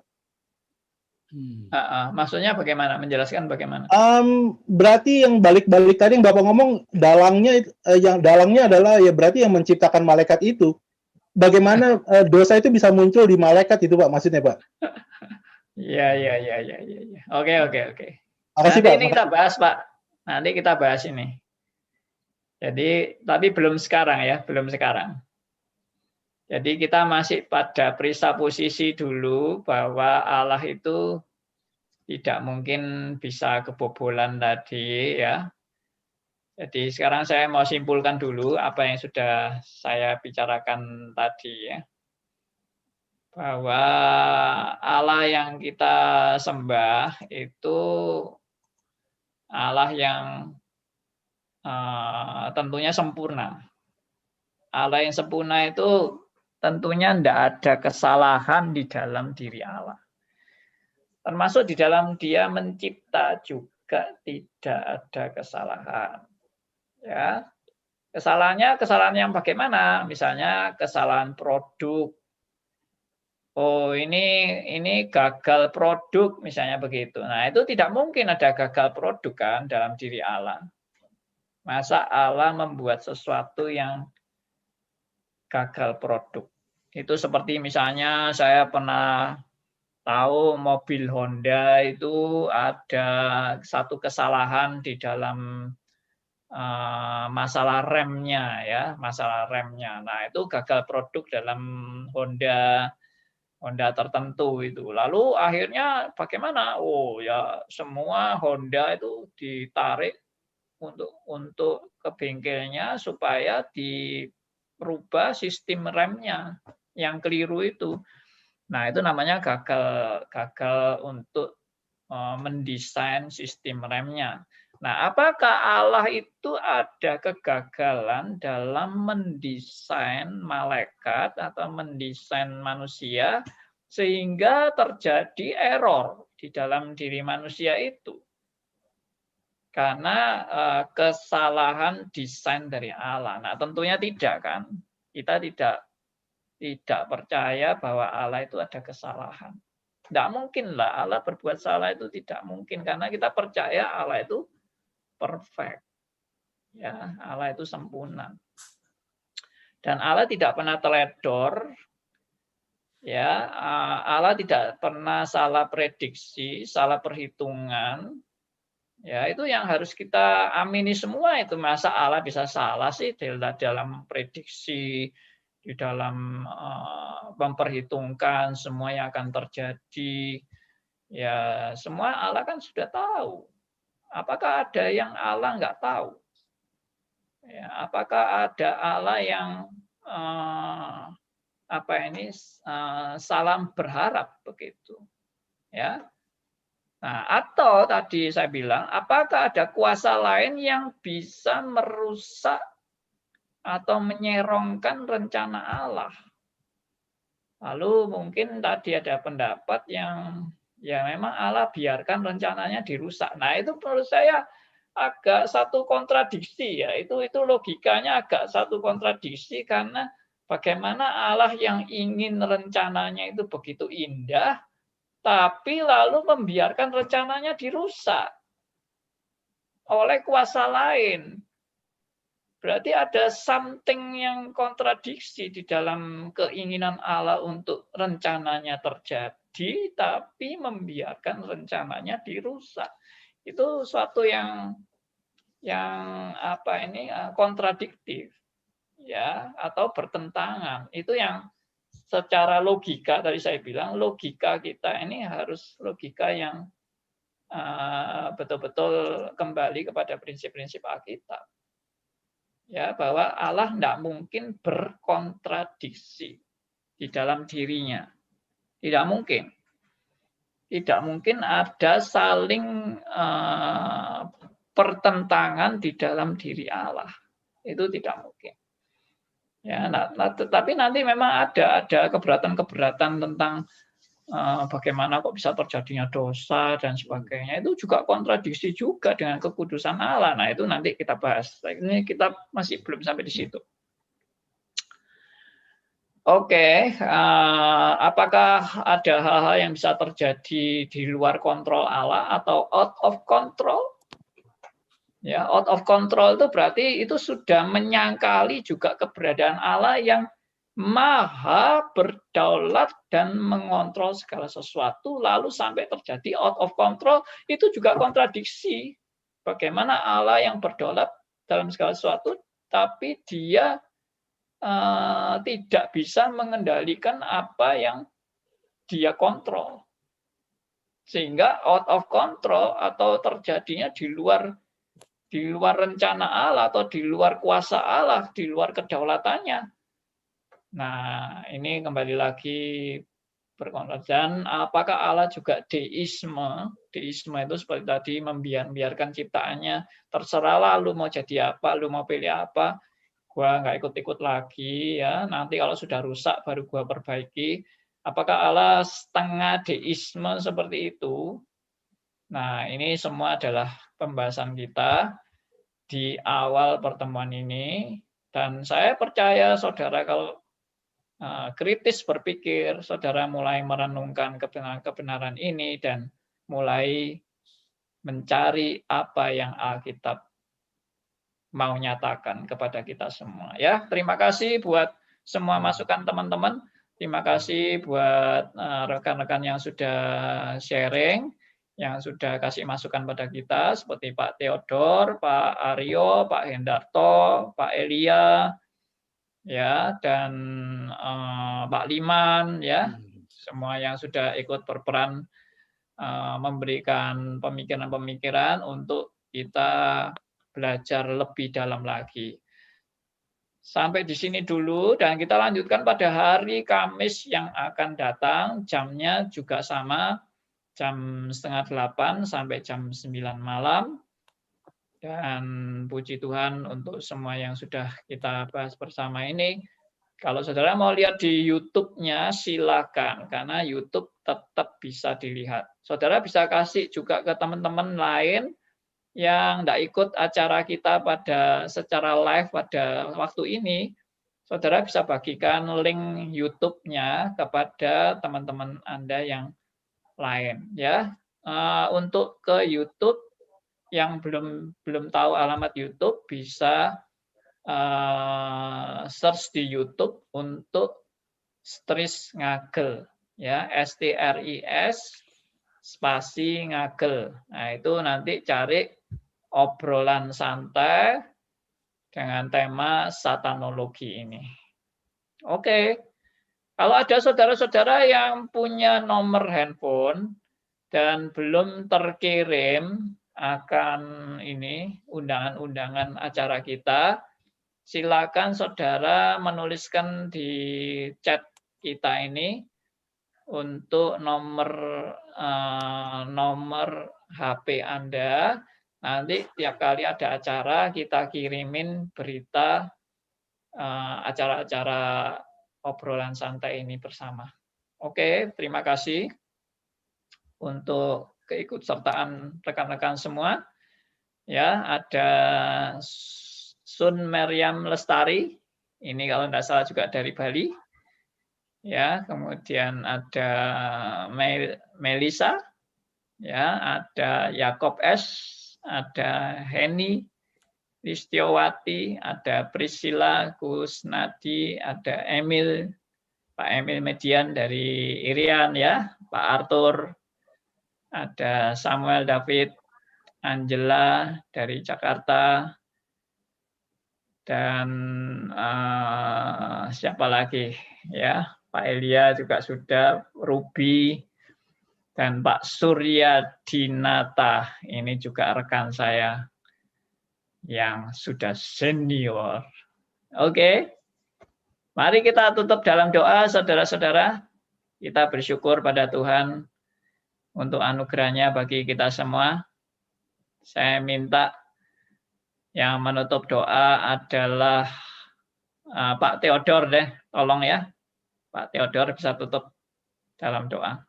Maksudnya bagaimana? Menjelaskan bagaimana? Berarti yang balik-balik tadi yang Bapak ngomong, dalangnya adalah ya berarti yang menciptakan malaikat itu. Bagaimana dosa itu bisa muncul di malaikat itu, Pak, maksudnya, Pak? Iya. Oke. Makasih, Nanti Pak. ini kita bahas, Pak. Nanti kita bahas ini. Jadi, tapi belum sekarang ya, belum sekarang. Jadi kita masih pada presupposisi dulu bahwa Allah itu tidak mungkin bisa kebobolan tadi ya. Jadi sekarang saya mau simpulkan dulu apa yang sudah saya bicarakan tadi ya. Bahwa Allah yang kita sembah itu Allah yang tentunya sempurna. Allah yang sempurna itu tentunya tidak ada kesalahan di dalam diri Allah. Termasuk di dalam Dia mencipta juga tidak ada kesalahan. Ya. Kesalahan yang bagaimana? Misalnya kesalahan produk. Oh, ini gagal produk misalnya begitu. Nah, itu tidak mungkin ada gagal produk kan dalam diri Allah. Masa Allah membuat sesuatu yang gagal produk? Itu seperti misalnya saya pernah tahu mobil Honda itu ada satu kesalahan di dalam masalah remnya ya, masalah remnya. Nah, itu gagal produk dalam Honda tertentu itu. Lalu akhirnya bagaimana? Oh ya, semua Honda itu ditarik untuk ke bengkelnya supaya dirubah sistem remnya yang keliru itu. Nah, itu namanya gagal untuk mendesain sistem remnya. Nah, apakah Allah itu ada kegagalan dalam mendesain malaikat atau mendesain manusia sehingga terjadi error di dalam diri manusia itu? Karena kesalahan desain dari Allah. Nah, tentunya tidak kan? Kita tidak percaya bahwa Allah itu ada kesalahan. Tidak mungkin lah Allah berbuat salah, itu tidak mungkin karena kita percaya Allah itu perfect. Ya, Allah itu sempurna. Dan Allah tidak pernah teledor. Ya, Allah tidak pernah salah prediksi, salah perhitungan. Ya, itu yang harus kita amini semua itu. Masa Allah bisa salah sih dalam prediksi, di dalam memperhitungkan semua yang akan terjadi. Ya, semua Allah kan sudah tahu. Apakah ada yang Allah nggak tahu? Ya, apakah ada Allah yang salam berharap begitu? Ya. Nah, atau tadi saya bilang, apakah ada kuasa lain yang bisa merusak atau menyerongkan rencana Allah? Lalu mungkin tadi ada pendapat yang ya memang Allah biarkan rencananya dirusak. Nah, itu menurut saya agak satu kontradiksi ya. Itu logikanya agak satu kontradiksi karena bagaimana Allah yang ingin rencananya itu begitu indah tapi lalu membiarkan rencananya dirusak oleh kuasa lain. Berarti ada something yang kontradiksi di dalam keinginan Allah untuk rencananya terjadi, tapi membiarkan rencananya dirusak. Itu suatu yang kontradiktif, ya, atau bertentangan. Itu yang secara logika tadi saya bilang logika kita ini harus logika yang betul-betul kembali kepada prinsip-prinsip Alkitab. Ya, bahwa Allah tidak mungkin berkontradiksi di dalam dirinya. Tidak mungkin. Tidak mungkin ada saling pertentangan di dalam diri Allah. Itu tidak mungkin. Ya, tetapi nanti memang ada keberatan-keberatan tentang bagaimana kok bisa terjadinya dosa dan sebagainya. Itu juga kontradiksi juga dengan kekudusan Allah. Nah, itu nanti kita bahas. Ini kita masih belum sampai di situ. Oke, apakah ada hal-hal yang bisa terjadi di luar kontrol Allah atau out of control? Ya, out of control itu berarti itu sudah menyangkali juga keberadaan Allah yang maha berdaulat dan mengontrol segala sesuatu, lalu sampai terjadi out of control, itu juga kontradiksi. Bagaimana Allah yang berdaulat dalam segala sesuatu, tapi dia tidak bisa mengendalikan apa yang dia kontrol. Sehingga out of control atau terjadinya di luar rencana Allah atau di luar kuasa Allah, di luar kedaulatannya. Nah, ini kembali lagi berkonten. Apakah Allah juga deisme? Deisme itu seperti tadi membiarkan ciptaannya terserahlah lu mau jadi apa, lu mau pilih apa. Gua nggak ikut-ikut lagi ya. Nanti kalau sudah rusak baru gua perbaiki. Apakah Allah setengah deisme seperti itu? Nah, ini semua adalah pembahasan kita di awal pertemuan ini. Dan saya percaya saudara kalau kritis berpikir, saudara mulai merenungkan kebenaran ini dan mulai mencari apa yang Alkitab mau nyatakan kepada kita semua. Ya, terima kasih buat semua masukan teman-teman. Terima kasih buat rekan-rekan yang sudah sharing, yang sudah kasih masukan pada kita, seperti Pak Theodor, Pak Aryo, Pak Hendarto, Pak Elia, ya, dan Pak Liman, ya, semua yang sudah ikut berperan memberikan pemikiran-pemikiran untuk kita belajar lebih dalam lagi. Sampai di sini dulu dan kita lanjutkan pada hari Kamis yang akan datang, jamnya juga sama, jam 7:30 sampai jam 9 malam. Dan puji Tuhan untuk semua yang sudah kita bahas bersama ini. Kalau saudara mau lihat di YouTube-nya, silakan, karena YouTube tetap bisa dilihat. Saudara bisa kasih juga ke teman-teman lain yang tidak ikut acara kita secara live pada waktu ini. Saudara bisa bagikan link YouTube-nya kepada teman-teman Anda yang lain. Ya, untuk ke YouTube yang belum tahu alamat YouTube bisa search di YouTube untuk Stris Ngagel, ya, STRIS spasi Ngagel. Nah, itu nanti cari obrolan santai dengan tema satanologi ini. Oke, kalau ada saudara-saudara yang punya nomor handphone dan belum terkirim akan ini undangan-undangan acara kita, silakan saudara menuliskan di chat kita ini untuk nomor HP Anda. Nanti tiap kali ada acara kita kirimin berita acara-acara obrolan santai ini bersama. Oke, terima kasih untuk keikutsertaan rekan-rekan semua. Ya, ada Sun Meriam Lestari, ini kalau tidak salah juga dari Bali. Ya, kemudian ada Melisa, ya, ada Yakob S, ada Heni Listiowati, ada Priscilla Kusnadi, ada Emil, Pak Emil Median dari Irian, ya, Pak Arthur, ada Samuel David, Angela dari Jakarta, dan siapa lagi, ya, Pak Elia juga sudah, Ruby, dan Pak Surya Dinata, ini juga rekan saya yang sudah senior. Oke, mari kita tutup dalam doa, saudara-saudara. Kita bersyukur pada Tuhan untuk anugerahnya bagi kita semua. Saya minta yang menutup doa adalah Pak Theodor deh, tolong ya. Pak Theodor bisa tutup dalam doa.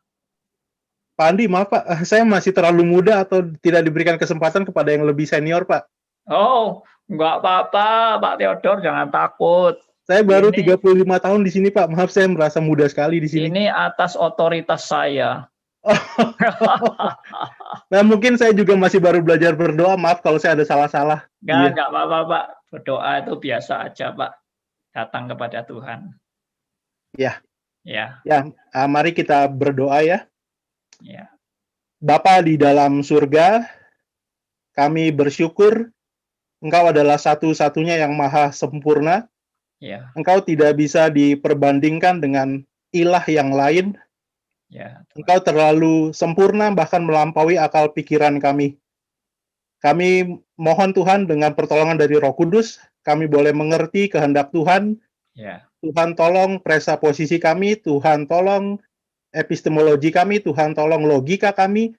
Pak Andi, maaf Pak, saya masih terlalu muda atau tidak diberikan kesempatan kepada yang lebih senior Pak? Oh, enggak apa-apa, Pak Theodor, jangan takut. Saya baru Ini- 35 tahun di sini Pak, maaf saya merasa muda sekali di sini. Ini atas otoritas saya. Nah mungkin saya juga masih baru belajar berdoa, maaf kalau saya ada salah-salah. Enggak apa-apa, Pak. Berdoa itu biasa aja, Pak. Datang kepada Tuhan. Ya. Ya, Ya, mari kita berdoa ya. ya. Bapa di dalam surga, kami bersyukur Engkau adalah satu-satunya yang maha sempurna. Ya, Engkau tidak bisa diperbandingkan dengan ilah yang lain. ya. Engkau terlalu sempurna, bahkan melampaui akal pikiran kami. Kami mohon Tuhan dengan pertolongan dari Roh Kudus, kami boleh mengerti kehendak Tuhan. Ya, Tuhan tolong presa posisi kami, Tuhan tolong epistemologi kami, Tuhan tolong logika kami,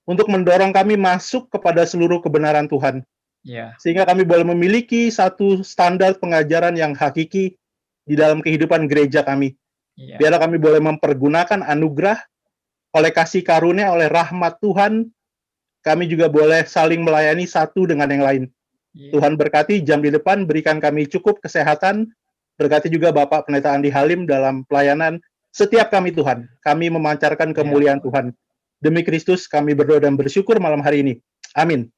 untuk mendorong kami masuk kepada seluruh kebenaran Tuhan. ya. Sehingga kami boleh memiliki satu standar pengajaran yang hakiki di dalam kehidupan gereja kami. Ya, Biarlah kami boleh mempergunakan anugerah oleh kasih karunia, oleh rahmat Tuhan, kami juga boleh saling melayani satu dengan yang lain. ya. Tuhan berkati jam di depan, berikan kami cukup kesehatan, berkati juga Bapak Pendeta Andi Halim dalam pelayanan setiap kami Tuhan. Kami memancarkan kemuliaan Tuhan. Demi Kristus kami berdoa dan bersyukur malam hari ini. Amin.